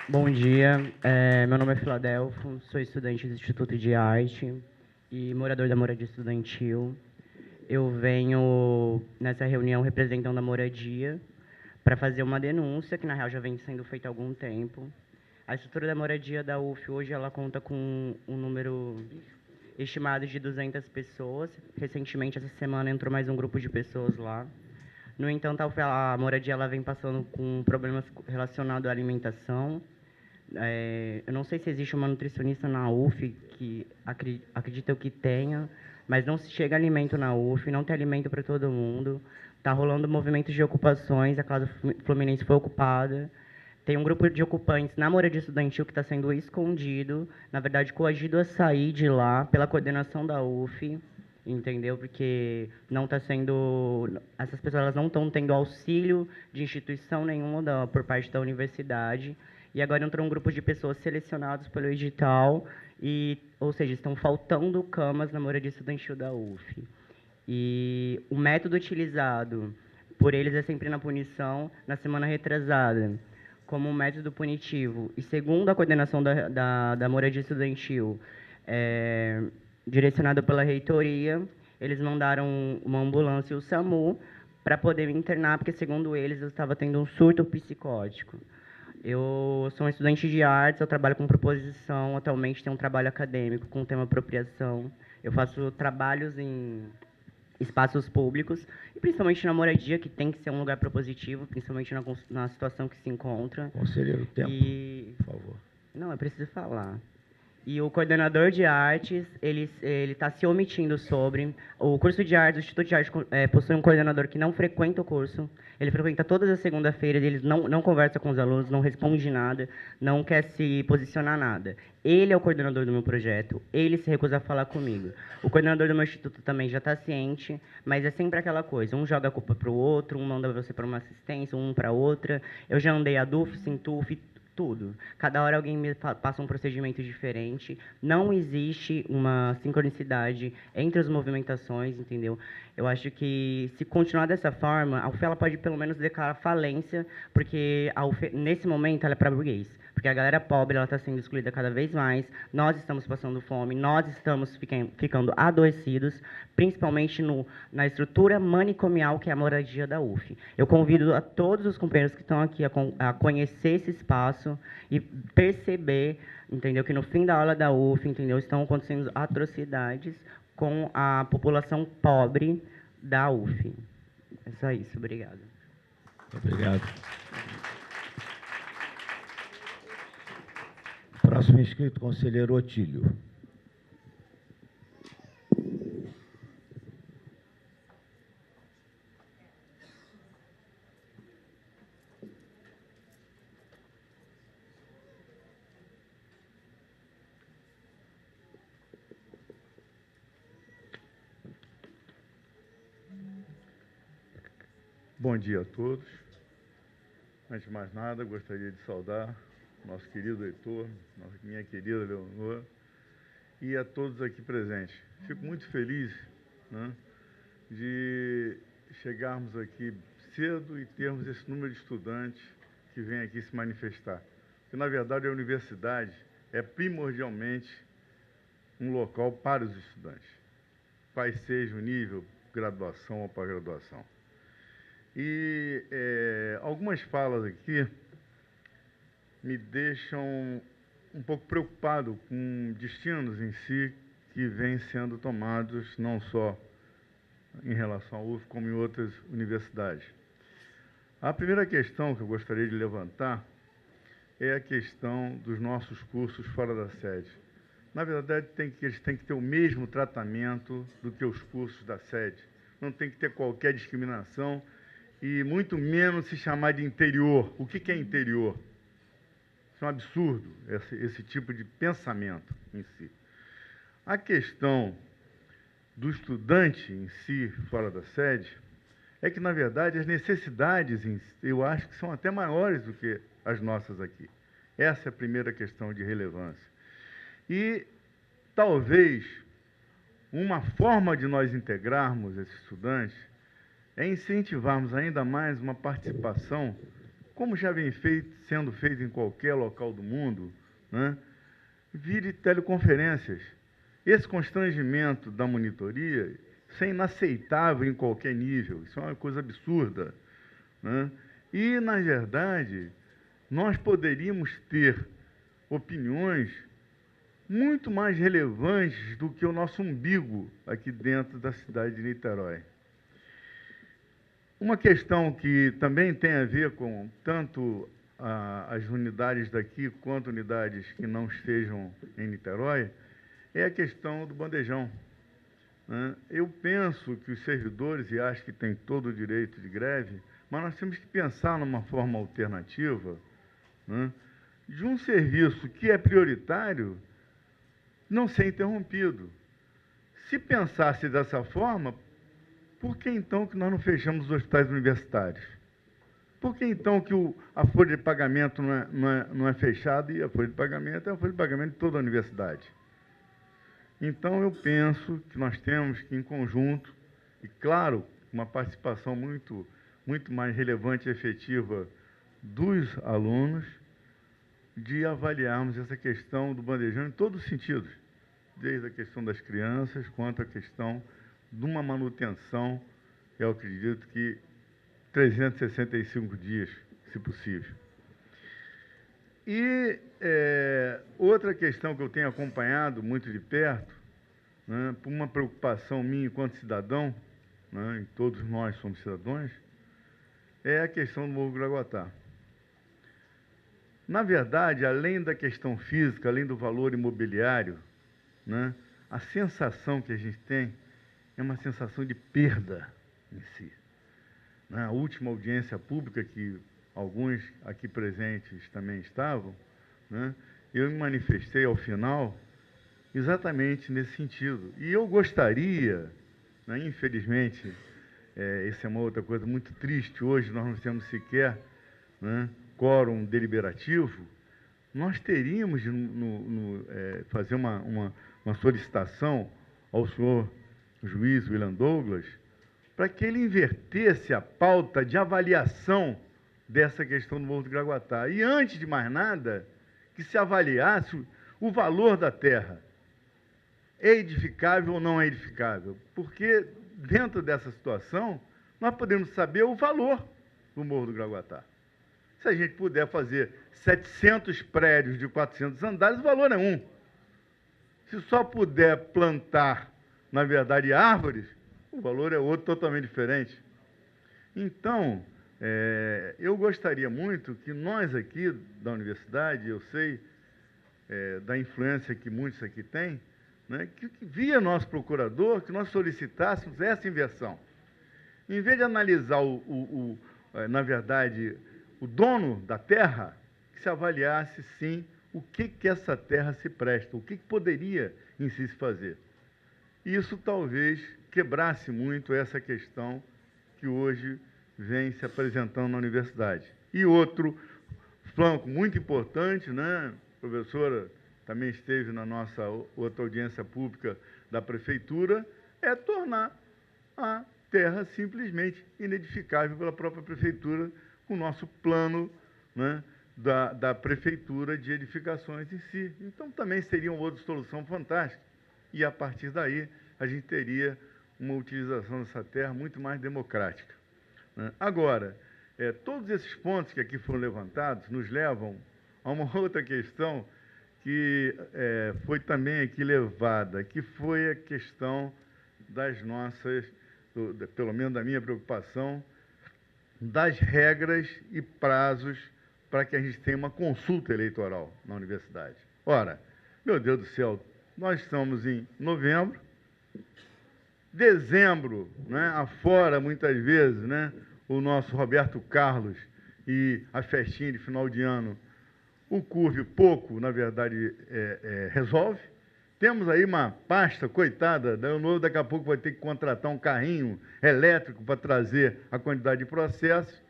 Bom dia, meu nome é Filadelfo, sou estudante do Instituto de Arte e morador da moradia estudantil. Eu venho nessa reunião representando a moradia para fazer uma denúncia, que na real já vem sendo feita há algum tempo. A estrutura da moradia da UF hoje ela conta com um número estimado de 200 pessoas. Recentemente, essa semana, entrou mais um grupo de pessoas lá. No entanto, a moradia ela vem passando com problemas relacionados à alimentação. Eu não sei se existe uma nutricionista na UF, que acredito eu que tenha, mas não se chega alimento na UF, não tem alimento para todo mundo. Está rolando movimentos de ocupações, a Casa Fluminense foi ocupada. Tem um grupo de ocupantes na moradia estudantil que está sendo escondido, na verdade coagido a sair de lá pela coordenação da UF, entendeu? Porque não está sendo, essas pessoas elas não estão tendo auxílio de instituição nenhuma por parte da universidade. E agora entrou um grupo de pessoas selecionadas pelo edital, ou seja, estão faltando camas na moradia estudantil da UF. E o método utilizado por eles é sempre na punição, na semana retrasada, como um método punitivo. E segundo a coordenação da moradia estudantil, direcionada pela reitoria, eles mandaram uma ambulância e o SAMU para poder me internar, porque, segundo eles, eu estava tendo um surto psicótico. Eu sou um estudante de artes, eu trabalho com proposição, atualmente tenho um trabalho acadêmico com o tema apropriação. Eu faço trabalhos em espaços públicos, e principalmente na moradia, que tem que ser um lugar propositivo, principalmente na situação que se encontra. Conselheiro, tempo, por favor. Não, eu preciso falar. E o coordenador de artes, ele está se omitindo sobre... O curso de artes, o Instituto de Artes possui um coordenador que não frequenta o curso. Ele frequenta todas as segundas-feiras, ele não conversa com os alunos, não responde nada, não quer se posicionar nada. Ele é o coordenador do meu projeto, ele se recusa a falar comigo. O coordenador do meu instituto também já está ciente, mas é sempre aquela coisa, um joga a culpa para o outro, um manda você para uma assistência, um para outra. Eu já andei a DUF, Sintuf, tudo. Cada hora alguém me passa um procedimento diferente. Não existe uma sincronicidade entre as movimentações, entendeu? Eu acho que, se continuar dessa forma, a UF ela pode, pelo menos, declarar falência, porque a UF, nesse momento, ela é para burguês. Porque a galera pobre está sendo excluída cada vez mais, nós estamos passando fome, nós estamos ficando adoecidos, principalmente na estrutura manicomial que é a moradia da UF. Eu convido a todos os companheiros que estão aqui a conhecer esse espaço e perceber, entendeu, que no fim da aula da UF, entendeu, estão acontecendo atrocidades com a população pobre da UF. É só isso, obrigado. Obrigado. Próximo inscrito, conselheiro Otílio. Bom dia a todos. Antes de mais nada, gostaria de saudar nosso querido Heitor, minha querida Leonor, e a todos aqui presentes. Fico muito feliz, né, de chegarmos aqui cedo e termos esse número de estudantes que vem aqui se manifestar. Porque, na verdade, a universidade é primordialmente um local para os estudantes, qual seja o nível, graduação ou pós-graduação. E algumas falas aqui me deixam um pouco preocupado com destinos em si que vêm sendo tomados não só em relação ao UF, como em outras universidades. A primeira questão que eu gostaria de levantar é a questão dos nossos cursos fora da sede. Na verdade, eles têm que ter o mesmo tratamento do que os cursos da sede. Não tem que ter qualquer discriminação e muito menos se chamar de interior. O que é interior? Isso é um absurdo, esse tipo de pensamento em si. A questão do estudante em si, fora da sede, é que, na verdade, as necessidades, eu acho que são até maiores do que as nossas aqui. Essa é a primeira questão de relevância. E, talvez, uma forma de nós integrarmos esses estudantes é incentivarmos ainda mais uma participação, como já vem sendo feito em qualquer local do mundo, né, via teleconferências. Esse constrangimento da monitoria, isso é inaceitável em qualquer nível, isso é uma coisa absurda, né? E, na verdade, nós poderíamos ter opiniões muito mais relevantes do que o nosso umbigo aqui dentro da cidade de Niterói. Uma questão que também tem a ver com tanto as unidades daqui quanto unidades que não estejam em Niterói, é a questão do bandejão, né? Eu penso que os servidores, e acho que têm todo o direito de greve, mas nós temos que pensar numa forma alternativa, né, de um serviço que é prioritário não ser interrompido. Se pensasse dessa forma, por que então que nós não fechamos os hospitais universitários? Por que então que a folha de pagamento não é fechada e a folha de pagamento é a folha de pagamento de toda a universidade? Então, eu penso que nós temos que, em conjunto, e claro, uma participação muito mais relevante e efetiva dos alunos, de avaliarmos essa questão do bandejão em todos os sentidos, desde a questão das crianças, quanto a questão de uma manutenção, eu acredito que 365 dias, se possível. E outra questão que eu tenho acompanhado muito de perto, né, por uma preocupação minha enquanto cidadão, né, e todos nós somos cidadãos, é a questão do Morro do Graguatá. Na verdade, além da questão física, além do valor imobiliário, né, a sensação que a gente tem é uma sensação de perda em si. Na última audiência pública, que alguns aqui presentes também estavam, né, eu me manifestei ao final exatamente nesse sentido. E eu gostaria, né, infelizmente, essa é uma outra coisa muito triste, hoje nós não temos sequer, né, quórum deliberativo, nós teríamos de fazer uma solicitação ao senhor juiz William Douglas para que ele invertesse a pauta de avaliação dessa questão do Morro do Graguatá. E, antes de mais nada, que se avaliasse o valor da terra. É edificável ou não é edificável? Porque, dentro dessa situação, nós podemos saber o valor do Morro do Graguatá. Se a gente puder fazer 700 prédios de 400 andares, o valor é 1. Se só puder plantar, na verdade, árvores, o valor é outro, totalmente diferente. Então, eu gostaria muito que nós aqui da universidade, eu sei da influência que muitos aqui têm, né, que via nosso procurador, que nós solicitássemos essa inversão. Em vez de analisar, na verdade, o dono da terra, que se avaliasse, sim, o que essa terra se presta, o que poderia em si se fazer. Isso talvez quebrasse muito essa questão que hoje vem se apresentando na universidade. E outro flanco muito importante, né, a professora também esteve na nossa outra audiência pública da prefeitura, é tornar a terra simplesmente inedificável pela própria prefeitura, com o nosso plano, né, da prefeitura de edificações em si. Então, também seria uma outra solução fantástica. E, a partir daí, a gente teria uma utilização dessa terra muito mais democrática, né? Agora, todos esses pontos que aqui foram levantados nos levam a uma outra questão que foi também aqui levada, que foi a questão das nossas, pelo menos da minha preocupação, das regras e prazos para que a gente tenha uma consulta eleitoral na universidade. Ora, meu Deus do céu, nós estamos em novembro, dezembro, né, afora muitas vezes, né, o nosso Roberto Carlos e a festinha de final de ano, o CURV pouco, na verdade, resolve. Temos aí uma pasta, coitada, da Novo daqui a pouco vai ter que contratar um carrinho elétrico para trazer a quantidade de processos,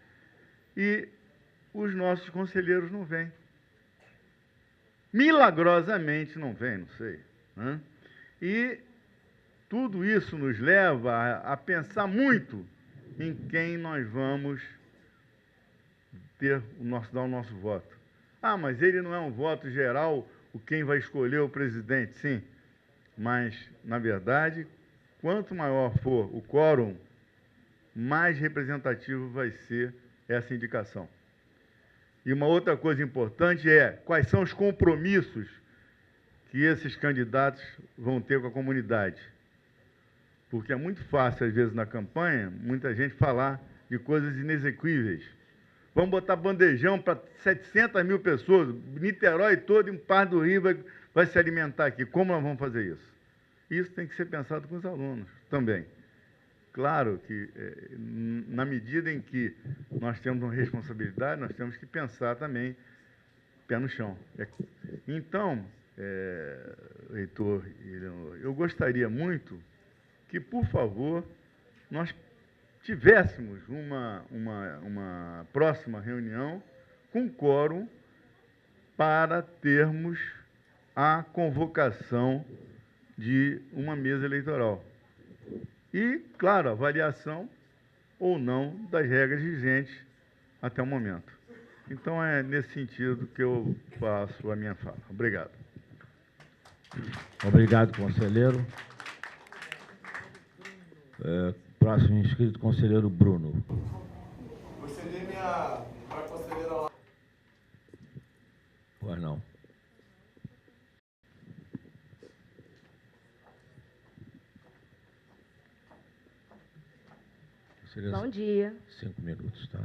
e os nossos conselheiros não vêm. Milagrosamente não vêm, não sei, né? E tudo isso nos leva a pensar muito em quem nós vamos dar o nosso voto. Ah, mas ele não é um voto geral, quem vai escolher o presidente, sim. Mas, na verdade, quanto maior for o quórum, mais representativo vai ser essa indicação. E uma outra coisa importante é quais são os compromissos que esses candidatos vão ter com a comunidade. Porque é muito fácil, às vezes, na campanha, muita gente falar de coisas inexequíveis. Vamos botar bandejão para 700 mil pessoas, Niterói todo, em Par do Rio vai se alimentar aqui. Como nós vamos fazer isso? Isso tem que ser pensado com os alunos também. Claro que, na medida em que nós temos uma responsabilidade, nós temos que pensar também pé no chão. Então, Heitor e Leonor, eu gostaria muito que, por favor, nós tivéssemos uma próxima reunião com quórum para termos a convocação de uma mesa eleitoral. E, claro, a variação ou não das regras vigentes até o momento. Então, é nesse sentido que eu faço a minha fala. Obrigado. Obrigado, conselheiro. Próximo inscrito, conselheiro Bruno. Você deu para a conselheira lá. Pois não. Bom dia. 5 minutos, tá?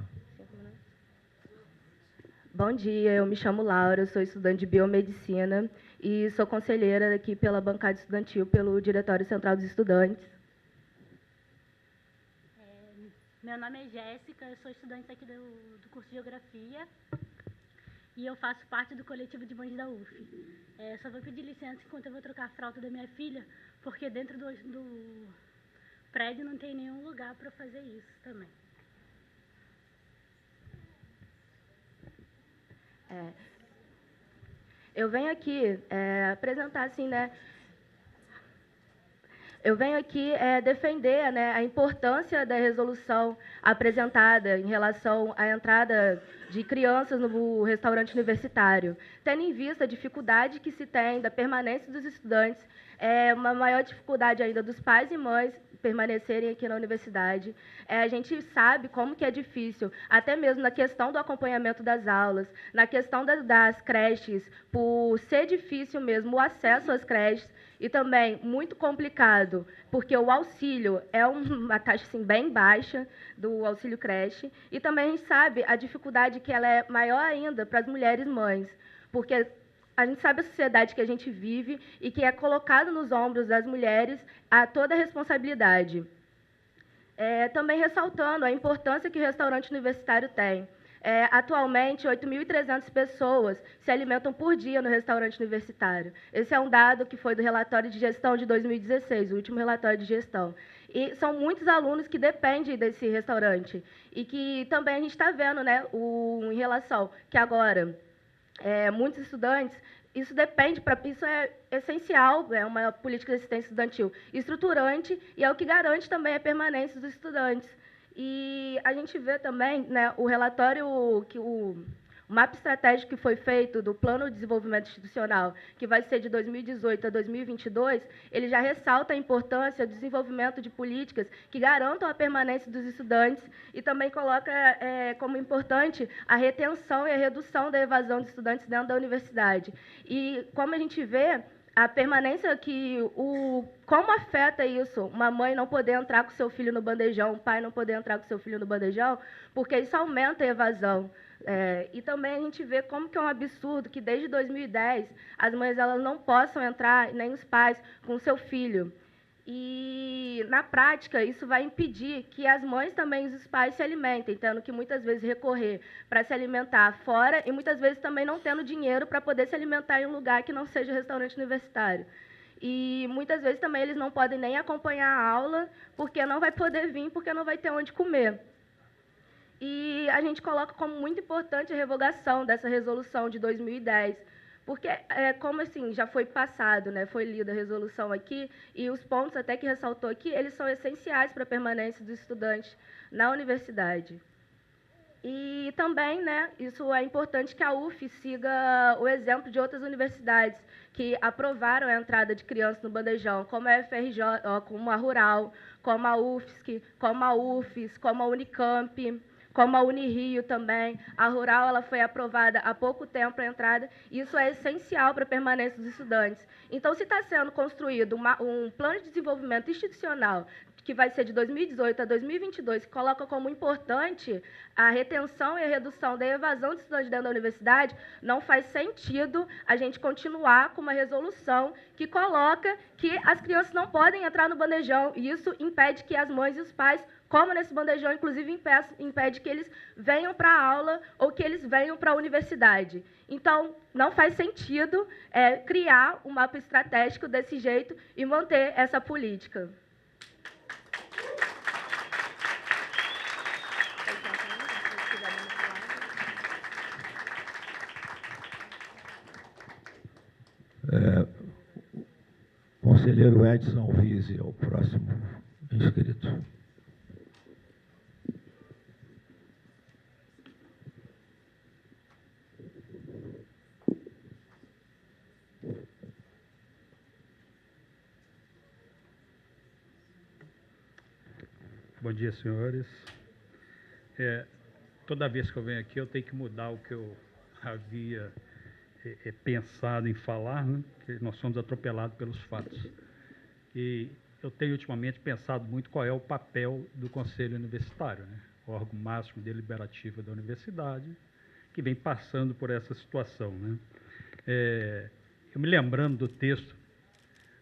Bom dia, eu me chamo Laura, eu sou estudante de biomedicina e sou conselheira aqui pela bancada estudantil, pelo Diretório Central dos Estudantes. Meu nome é Jéssica, eu sou estudante aqui do curso de Geografia e eu faço parte do coletivo de mães da UF. Só vou pedir licença enquanto eu vou trocar a fralda da minha filha, porque dentro do prédio não tem nenhum lugar para fazer isso também. Eu venho aqui apresentar, assim, né? Eu venho aqui defender, né, a importância da resolução apresentada em relação à entrada de crianças no restaurante universitário, tendo em vista a dificuldade que se tem da permanência dos estudantes, uma maior dificuldade ainda dos pais e mães permanecerem aqui na universidade. A gente sabe como que é difícil, até mesmo na questão do acompanhamento das aulas, na questão das creches, por ser difícil mesmo o acesso às creches, e também muito complicado, porque o auxílio é uma taxa assim, bem baixa do auxílio creche, e também a gente sabe a dificuldade que ela é maior ainda para as mulheres mães, porque a gente sabe a sociedade que a gente vive e que é colocado nos ombros das mulheres a toda a responsabilidade. Também ressaltando a importância que o restaurante universitário tem. Atualmente, 8.300 pessoas se alimentam por dia no restaurante universitário. Esse é um dado que foi do relatório de gestão de 2016, o último relatório de gestão. E são muitos alunos que dependem desse restaurante. E que também a gente está vendo, né, em relação que agora muitos estudantes, isso é essencial, é uma política de assistência estudantil estruturante e é o que garante também a permanência dos estudantes. E a gente vê também, né, o relatório, o mapa estratégico que foi feito do Plano de Desenvolvimento Institucional, que vai ser de 2018 a 2022, ele já ressalta a importância do desenvolvimento de políticas que garantam a permanência dos estudantes e também coloca como importante a retenção e a redução da evasão de estudantes dentro da universidade. E como a gente vê, a permanência como afeta isso, uma mãe não poder entrar com seu filho no bandejão, um pai não poder entrar com seu filho no bandejão, porque isso aumenta a evasão. E também a gente vê como que é um absurdo que desde 2010 as mães elas não possam entrar, nem os pais, com o seu filho. E, na prática, isso vai impedir que as mães também e os pais se alimentem, tendo que muitas vezes recorrer para se alimentar fora e muitas vezes também não tendo dinheiro para poder se alimentar em um lugar que não seja restaurante universitário. E muitas vezes também eles não podem nem acompanhar a aula, porque não vai poder vir, porque não vai ter onde comer. E a gente coloca como muito importante a revogação dessa resolução de 2010, porque, como assim, já foi passado, né, foi lida a resolução aqui, e os pontos até que ressaltou aqui, eles são essenciais para a permanência dos estudantes na universidade. E também, né, isso é importante que a UF siga o exemplo de outras universidades que aprovaram a entrada de crianças no bandejão, como a FRJ, como a Rural, como a UFSC, como a UFES, como a Unicamp, como a Unirio também. A Rural ela foi aprovada há pouco tempo a entrada, e isso é essencial para a permanência dos estudantes. Então, se está sendo construído um plano de desenvolvimento institucional que vai ser de 2018 a 2022, que coloca como importante a retenção e a redução da evasão de estudantes dentro da universidade, não faz sentido a gente continuar com uma resolução que coloca que as crianças não podem entrar no bandejão, e isso impede que as mães e os pais comam nesse bandejão, inclusive impede que eles venham para a aula ou que eles venham para a universidade. Então, não faz sentido criar um mapa estratégico desse jeito e manter essa política. Conselheiro Edson Vise é o próximo inscrito. Bom dia, senhores. Toda vez que eu venho aqui, eu tenho que mudar o que eu havia pensado em falar, né? Que nós somos atropelados pelos fatos. E eu tenho ultimamente pensado muito qual é o papel do Conselho Universitário, né? O órgão máximo deliberativo da universidade, que vem passando por essa situação, né? Eu me lembrando do texto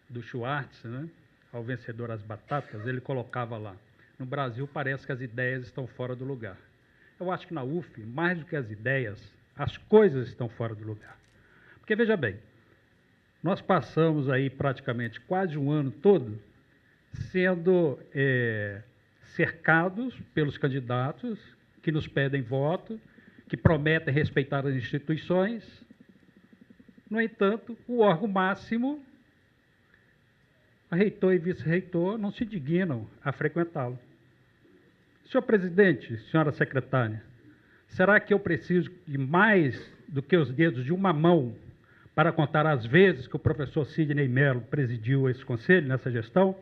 do Schwartz, né? Ao vencedor as batatas, ele colocava lá: no Brasil parece que as ideias estão fora do lugar. Eu acho que na UF, mais do que as ideias, as coisas estão fora do lugar. Porque, veja bem, nós passamos aí praticamente quase um ano todo sendo cercados pelos candidatos que nos pedem voto, que prometem respeitar as instituições. No entanto, o órgão máximo, a reitor e vice-reitor, não se dignam a frequentá-lo. Senhor presidente, senhora secretária, será que eu preciso de mais do que os dedos de uma mão para contar as vezes que o professor Sidney Mello presidiu esse conselho, nessa gestão?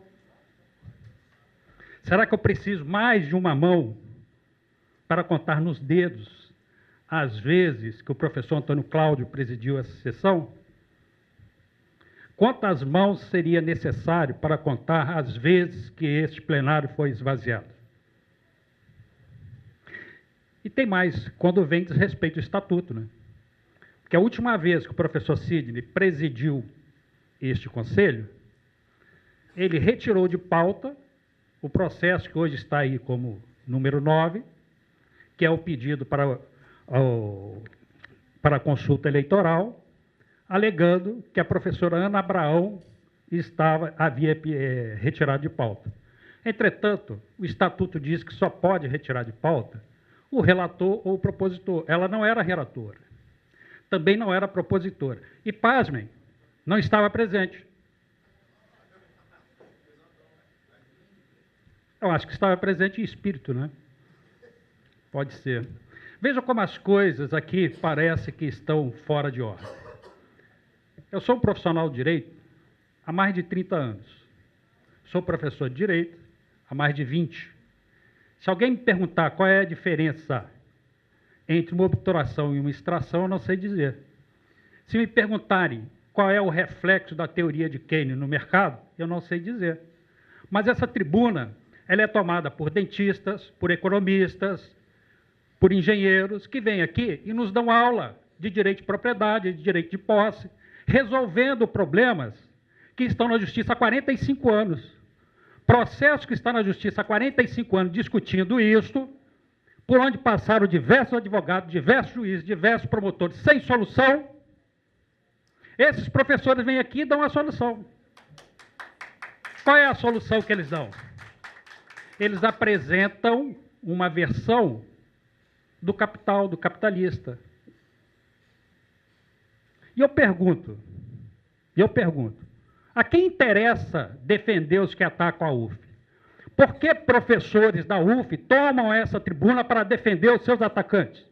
Será que eu preciso mais de uma mão para contar nos dedos as vezes que o professor Antônio Cláudio presidiu essa sessão? Quantas mãos seria necessário para contar as vezes que este plenário foi esvaziado? E tem mais, quando vem desrespeito ao estatuto, né? Porque a última vez que o professor Sidney presidiu este conselho, ele retirou de pauta o processo que hoje está aí como número 9, que é o pedido para a consulta eleitoral, alegando que a professora Ana Abraão havia retirado de pauta. Entretanto, o estatuto diz que só pode retirar de pauta o relator ou o propositor. Ela não era relatora, também não era propositora. E, pasmem, não estava presente. Eu acho que estava presente em espírito, né? Pode ser. Veja como as coisas aqui parecem que estão fora de ordem. Eu sou um profissional de direito há mais de 30 anos. Sou professor de direito há mais de 20. Se alguém me perguntar qual é a diferença entre uma obturação e uma extração, eu não sei dizer. Se me perguntarem qual é o reflexo da teoria de Keynes no mercado, eu não sei dizer. Mas essa tribuna, ela é tomada por dentistas, por economistas, por engenheiros, que vêm aqui e nos dão aula de direito de propriedade, de direito de posse, resolvendo problemas que estão na justiça há 45 anos. Processo que está na justiça há 45 anos discutindo isso, por onde passaram diversos advogados, diversos juízes, diversos promotores, sem solução. Esses professores vêm aqui e dão a solução. Qual é a solução que eles dão? Eles apresentam uma versão do capital, do capitalista. E eu pergunto, a quem interessa defender os que atacam a UF? Por que professores da UF tomam essa tribuna para defender os seus atacantes?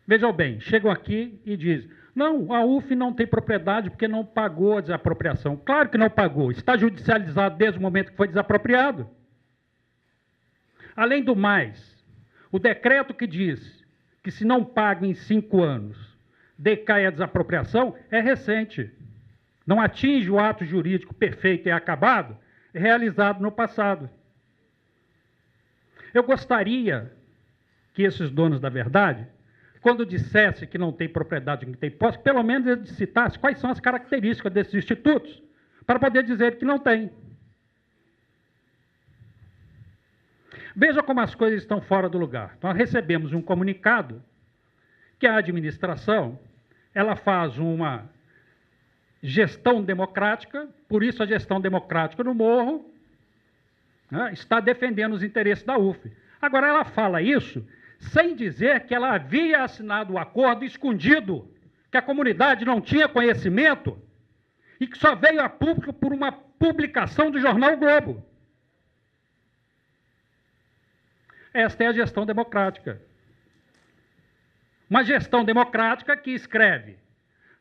Vejam bem, chegam aqui e dizem: não, a UF não tem propriedade porque não pagou a desapropriação. Claro que não pagou, está judicializado desde o momento que foi desapropriado. Além do mais, o decreto que diz que se não paga em 5 anos, decai a desapropriação, é recente. não atinge o ato jurídico perfeito e acabado realizado no passado. Eu gostaria que esses donos da verdade, quando dissesse que não tem propriedade, que não tem posse, pelo menos eles citassem quais são as características desses institutos, para poder dizer que não tem. Veja como as coisas estão fora do lugar. Nós recebemos um comunicado que a administração ela faz uma gestão democrática, por isso a gestão democrática no Morro, né, está defendendo os interesses da UF. Agora, ela fala isso sem dizer que ela havia assinado o acordo escondido, que a comunidade não tinha conhecimento e que só veio a público por uma publicação do jornal o Globo. Esta é a gestão democrática. Uma gestão democrática que escreve,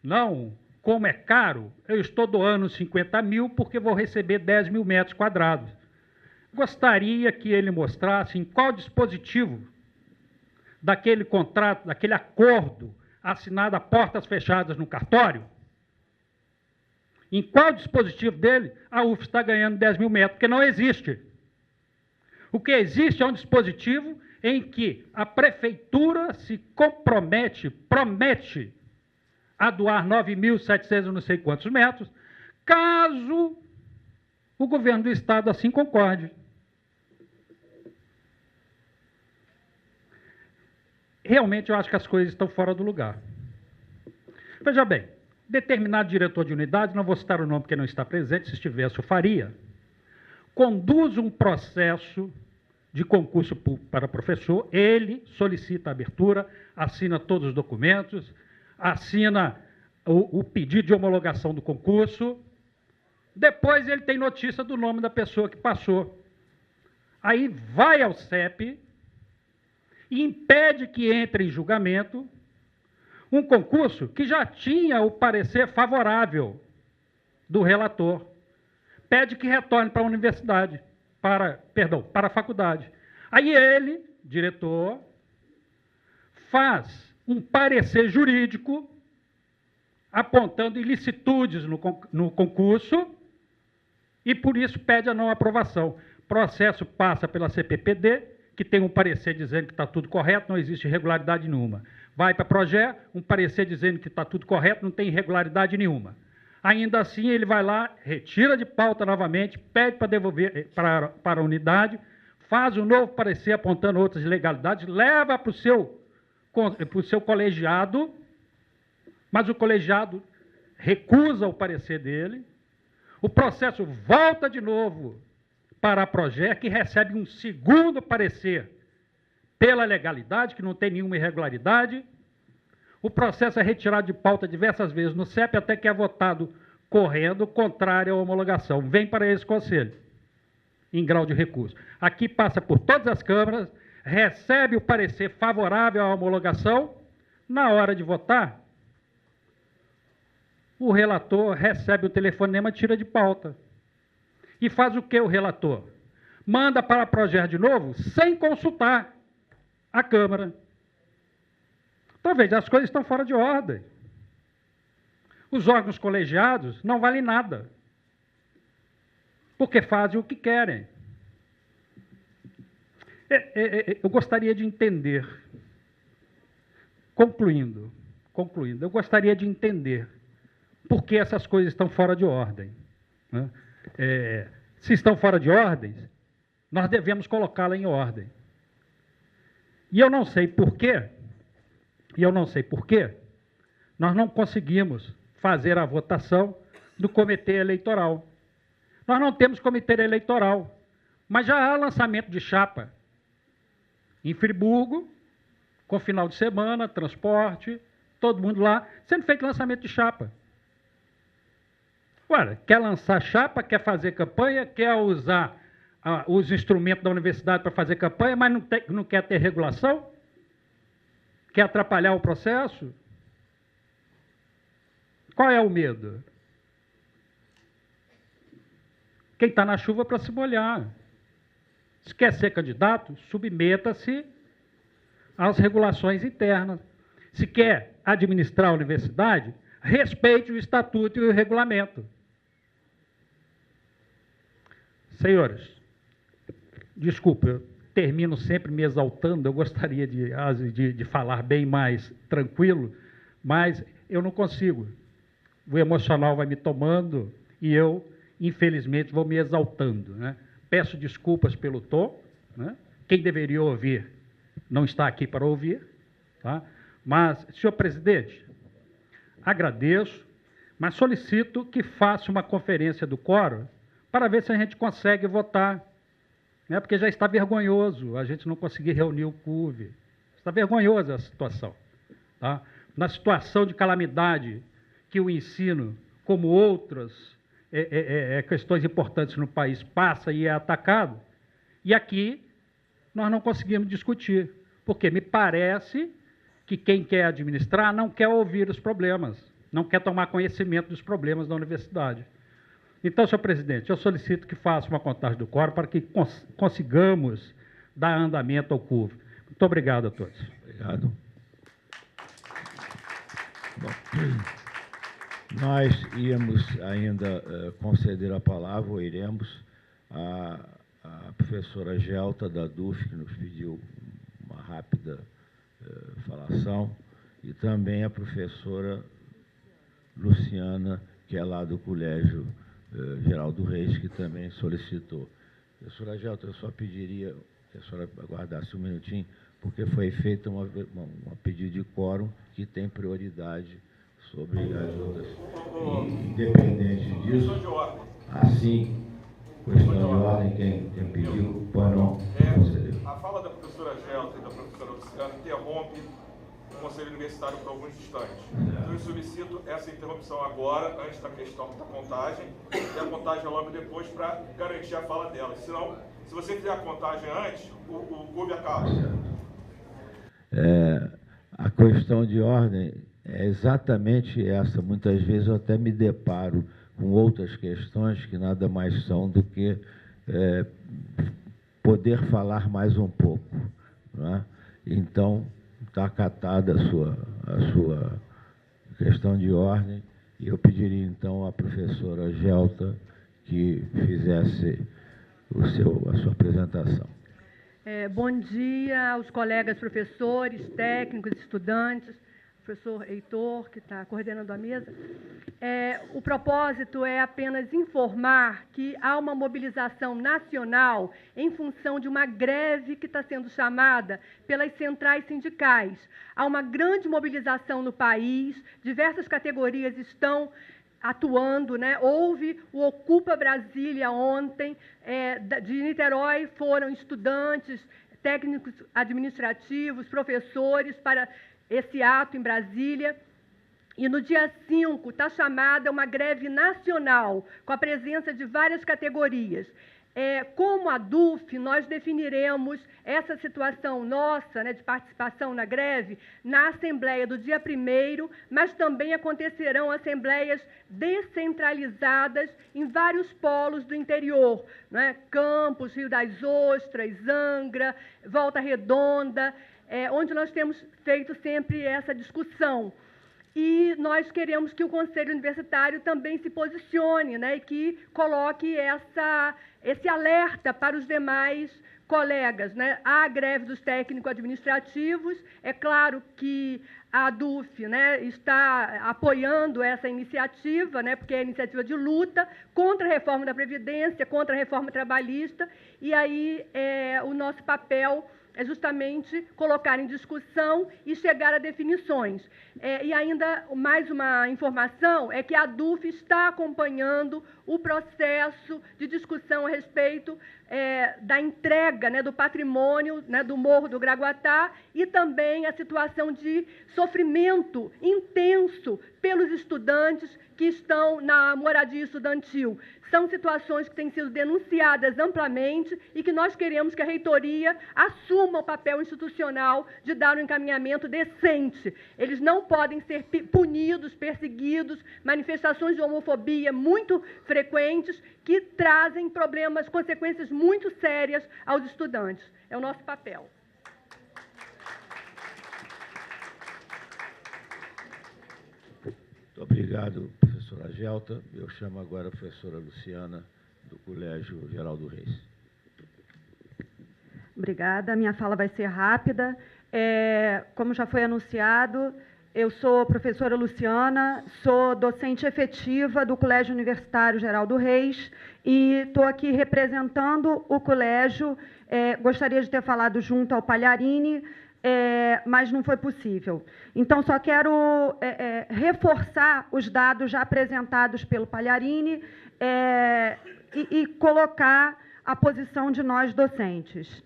não, como é caro, eu estou doando 50 mil porque vou receber 10 mil metros quadrados. Gostaria que ele mostrasse em qual dispositivo daquele contrato, daquele acordo assinado a portas fechadas no cartório, em qual dispositivo dele a UF está ganhando 10 mil metros, porque não existe. O que existe é um dispositivo em que a prefeitura se compromete, promete a doar 9.700 não sei quantos metros, caso o governo do estado assim concorde. Realmente eu acho que as coisas estão fora do lugar. Veja bem, determinado diretor de unidade, não vou citar o nome porque não está presente, se estivesse eu faria, conduz um processo de concurso para professor, ele solicita a abertura, assina todos os documentos, assina o pedido de homologação do concurso, depois ele tem notícia do nome da pessoa que passou. Aí vai ao CEP e impede que entre em julgamento um concurso que já tinha o parecer favorável do relator. Pede que retorne para a universidade, para a faculdade. Aí ele, diretor, faz um parecer jurídico apontando ilicitudes no concurso e, por isso, pede a não aprovação. O processo passa pela CPPD, que tem um parecer dizendo que está tudo correto, não existe irregularidade nenhuma. Vai para a Progé, um parecer dizendo que está tudo correto, não tem irregularidade nenhuma. Ainda assim, ele vai lá, retira de pauta novamente, pede para devolver para a unidade, faz um novo parecer apontando outras ilegalidades, leva para o seu colegiado, mas o colegiado recusa o parecer dele, o processo volta de novo para a Progé, que recebe um segundo parecer pela legalidade, que não tem nenhuma irregularidade. O processo é retirado de pauta diversas vezes no CEP, até que é votado correndo, contrário à homologação. Vem para esse conselho, em grau de recurso. Aqui passa por todas as câmaras, recebe o parecer favorável à homologação. Na hora de votar, o relator recebe o telefonema, tira de pauta. E faz o que o relator? Manda para a Progé de novo, sem consultar a Câmara. Então, veja, as coisas estão fora de ordem. Os órgãos colegiados não valem nada, porque fazem o que querem. Eu gostaria de entender, concluindo, eu gostaria de entender por que essas coisas estão fora de ordem, né? Se estão fora de ordem, nós devemos colocá-la em ordem. E eu não sei por quê, nós não conseguimos fazer a votação do comitê eleitoral. Nós não temos comitê eleitoral, mas já há lançamento de chapa em Friburgo, com final de semana, transporte, todo mundo lá, sendo feito lançamento de chapa. Olha, quer lançar chapa, quer fazer campanha, quer usar os instrumentos da universidade para fazer campanha, mas não quer ter regulação? Quer atrapalhar o processo? Qual é o medo? Quem está na chuva para se molhar. Se quer ser candidato, submeta-se às regulações internas. Se quer administrar a universidade, respeite o estatuto e o regulamento. Senhores, desculpe, eu termino sempre me exaltando, eu gostaria de falar bem mais tranquilo, mas eu não consigo. O emocional vai me tomando e eu, infelizmente, vou me exaltando, né? Peço desculpas pelo tom, né? Quem deveria ouvir não está aqui para ouvir, tá? Mas, senhor presidente, agradeço, mas solicito que faça uma conferência do quórum para ver se a gente consegue votar, né? Porque já está vergonhoso a gente não conseguir reunir o CUV. Está vergonhosa a situação, tá? Na situação de calamidade que o ensino, como outras questões importantes no país, passa e é atacado, e aqui nós não conseguimos discutir, porque me parece que quem quer administrar não quer ouvir os problemas, não quer tomar conhecimento dos problemas da universidade. Então, senhor presidente, eu solicito que faça uma contagem do quórum para que consigamos dar andamento ao CUV. Muito obrigado a todos. Obrigado. Bom, nós íamos ainda conceder a palavra, ou iremos, à professora Gelta, da DUF, que nos pediu uma rápida falação, e também a professora Luciana, que é lá do Colégio Geraldo Reis, que também solicitou. Professora Gelta, eu só pediria que a senhora aguardasse um minutinho, porque foi feita uma pedido de quórum que tem prioridade sobre as outras. E, independente disso, assim, questão de ordem, quem pediu, não conceder. A fala da professora Gelta e da professora Luciana interrompe o Conselho Universitário por alguns instantes. Então, eu solicito essa interrupção agora, antes da questão da contagem, e a contagem logo depois, para garantir a fala delas. Senão, se você fizer a contagem antes, o CUV acaba. A questão de ordem é exatamente essa. Muitas vezes eu até me deparo com outras questões que nada mais são do que poder falar mais um pouco, não é? Então, está acatada a sua questão de ordem, e eu pediria, então, à professora Gelta que fizesse a sua apresentação. Bom dia aos colegas professores, técnicos, estudantes, professor Heitor, que está coordenando a mesa. O propósito é apenas informar que há uma mobilização nacional em função de uma greve que está sendo chamada pelas centrais sindicais. Há uma grande mobilização no país, diversas categorias estão atuando, né? Houve o Ocupa Brasília ontem, de Niterói foram estudantes, técnicos administrativos, professores para esse ato em Brasília. E no dia 5 está chamada uma greve nacional, com a presença de várias categorias. Como a DUF, nós definiremos essa situação nossa, né, de participação na greve, na Assembleia do dia 1º, mas também acontecerão assembleias descentralizadas em vários polos do interior, né, Campos, Rio das Ostras, Angra, Volta Redonda, onde nós temos feito sempre essa discussão. E nós queremos que o Conselho Universitário também se posicione, né, e que coloque esse alerta para os demais colegas, né? Há greve dos técnicos administrativos, é claro que a DUF, né, está apoiando essa iniciativa, né, porque é iniciativa de luta contra a reforma da Previdência, contra a reforma trabalhista, e aí o nosso papel é justamente colocar em discussão e chegar a definições. E ainda mais uma informação é que a DUF está acompanhando o processo de discussão a respeito da entrega, né, do patrimônio, né, do Morro do Graguatá, e também a situação de sofrimento intenso pelos estudantes que estão na moradia estudantil. São situações que têm sido denunciadas amplamente e que nós queremos que a reitoria assuma o papel institucional de dar um encaminhamento decente. Eles não podem ser punidos, perseguidos, manifestações de homofobia muito frequentes que trazem problemas, consequências muito sérias aos estudantes. É o nosso papel. Muito obrigado, professora Gelta. Eu chamo agora a professora Luciana, do Colégio Geraldo Reis. Obrigada. Minha fala vai ser rápida. Como já foi anunciado, eu sou professora Luciana, sou docente efetiva do Colégio Universitário Geraldo Reis e estou aqui representando o colégio. Gostaria de ter falado junto ao Palharini, mas não foi possível. Então, só quero reforçar os dados já apresentados pelo Palharini e colocar a posição de nós docentes.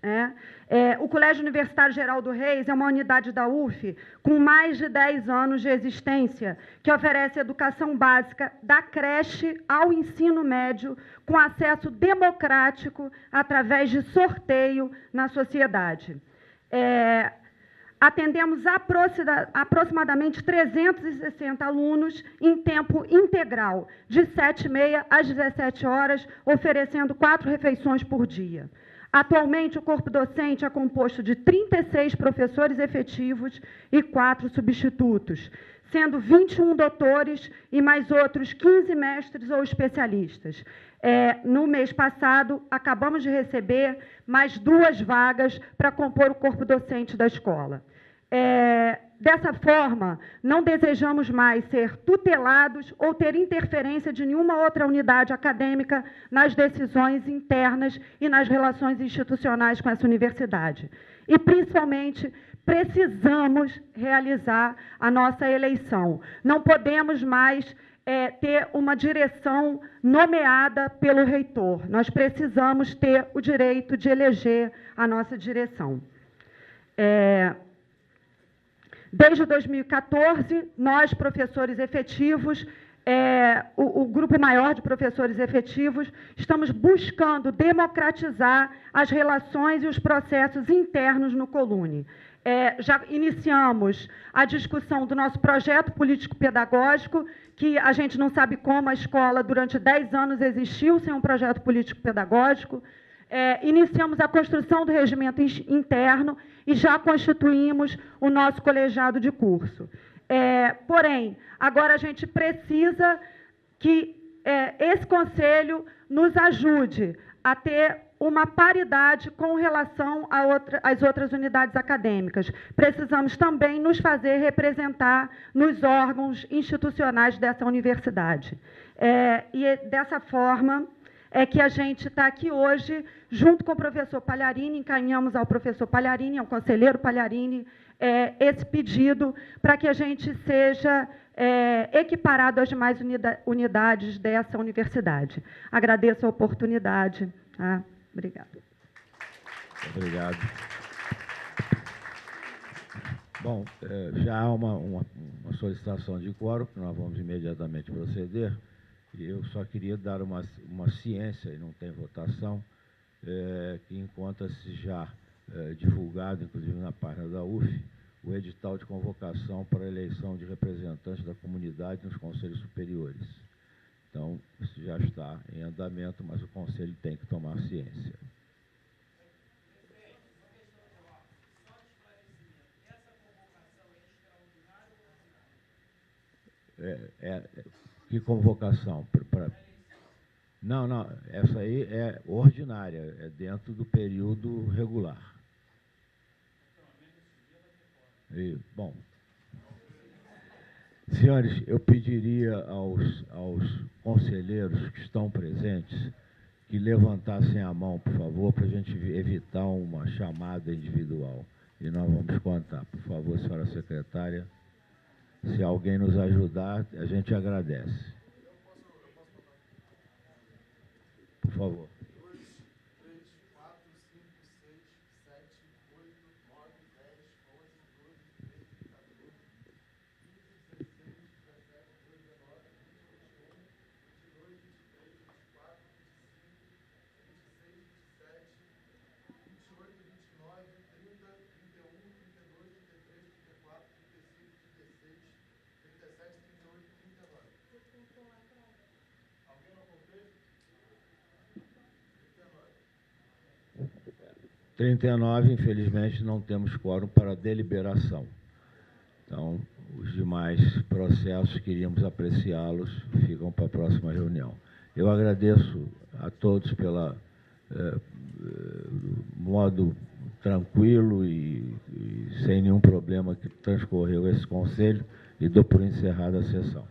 O Colégio Universitário Geraldo Reis é uma unidade da UF com mais de 10 anos de existência, que oferece educação básica da creche ao ensino médio, com acesso democrático através de sorteio na sociedade. Atendemos aproximadamente 360 alunos em tempo integral, de 7h30 às 17 horas, oferecendo 4 refeições por dia. Atualmente, o corpo docente é composto de 36 professores efetivos e 4 substitutos, sendo 21 doutores e mais outros 15 mestres ou especialistas. No mês passado, acabamos de receber mais 2 vagas para compor o corpo docente da escola. Dessa forma, não desejamos mais ser tutelados ou ter interferência de nenhuma outra unidade acadêmica nas decisões internas e nas relações institucionais com essa universidade. E, principalmente, precisamos realizar a nossa eleição. Não podemos mais ter uma direção nomeada pelo reitor. Nós precisamos ter o direito de eleger a nossa direção. Desde 2014, nós, professores efetivos, o grupo maior de professores efetivos, estamos buscando democratizar as relações e os processos internos no Colune. Já iniciamos a discussão do nosso projeto político-pedagógico, que a gente não sabe como a escola, durante 10 anos, existiu sem um projeto político-pedagógico. Iniciamos a construção do regimento interno e já constituímos o nosso colegiado de curso. Porém, agora a gente precisa que esse conselho nos ajude a ter uma paridade com relação às outras unidades acadêmicas. Precisamos também nos fazer representar nos órgãos institucionais dessa universidade. E dessa forma é que a gente está aqui hoje, junto com o professor Palharini, encaminhamos ao professor Palharini, ao conselheiro Palharini, esse pedido para que a gente seja equiparado às demais unidades dessa universidade. Agradeço a oportunidade. Tá? Obrigada. Obrigado. Bom, já há uma solicitação de quórum, que nós vamos imediatamente proceder. E eu só queria dar uma ciência, e não tem votação, que encontra-se já divulgado, inclusive na página da UF, o edital de convocação para a eleição de representantes da comunidade nos conselhos superiores. Então, isso já está em andamento, mas o conselho tem que tomar ciência. Que convocação? Não, essa aí é ordinária, é dentro do período regular. Bom, senhores, eu pediria aos conselheiros que estão presentes que levantassem a mão, por favor, para a gente evitar uma chamada individual. E nós vamos contar. Por favor, senhora secretária. Se alguém nos ajudar, a gente agradece. Por favor. 2, 3, 4, 5, 6, 7, 8, 9, 10, 11, 12, 13, 14, 15, 16, 17, 18, 19, 20, 21, 22, 23, 24, 25, 26, 27, 28, 29, 30, 31, 32, 33, 34, 35, 36, 37, 38, 39. Alguém não completou? 39, infelizmente, não temos quórum para deliberação. Então, os demais demais processos, queríamos apreciá-los, ficam para a próxima reunião. Eu agradeço a todos pelo modo tranquilo e sem nenhum problema que transcorreu esse conselho e dou por encerrada a sessão.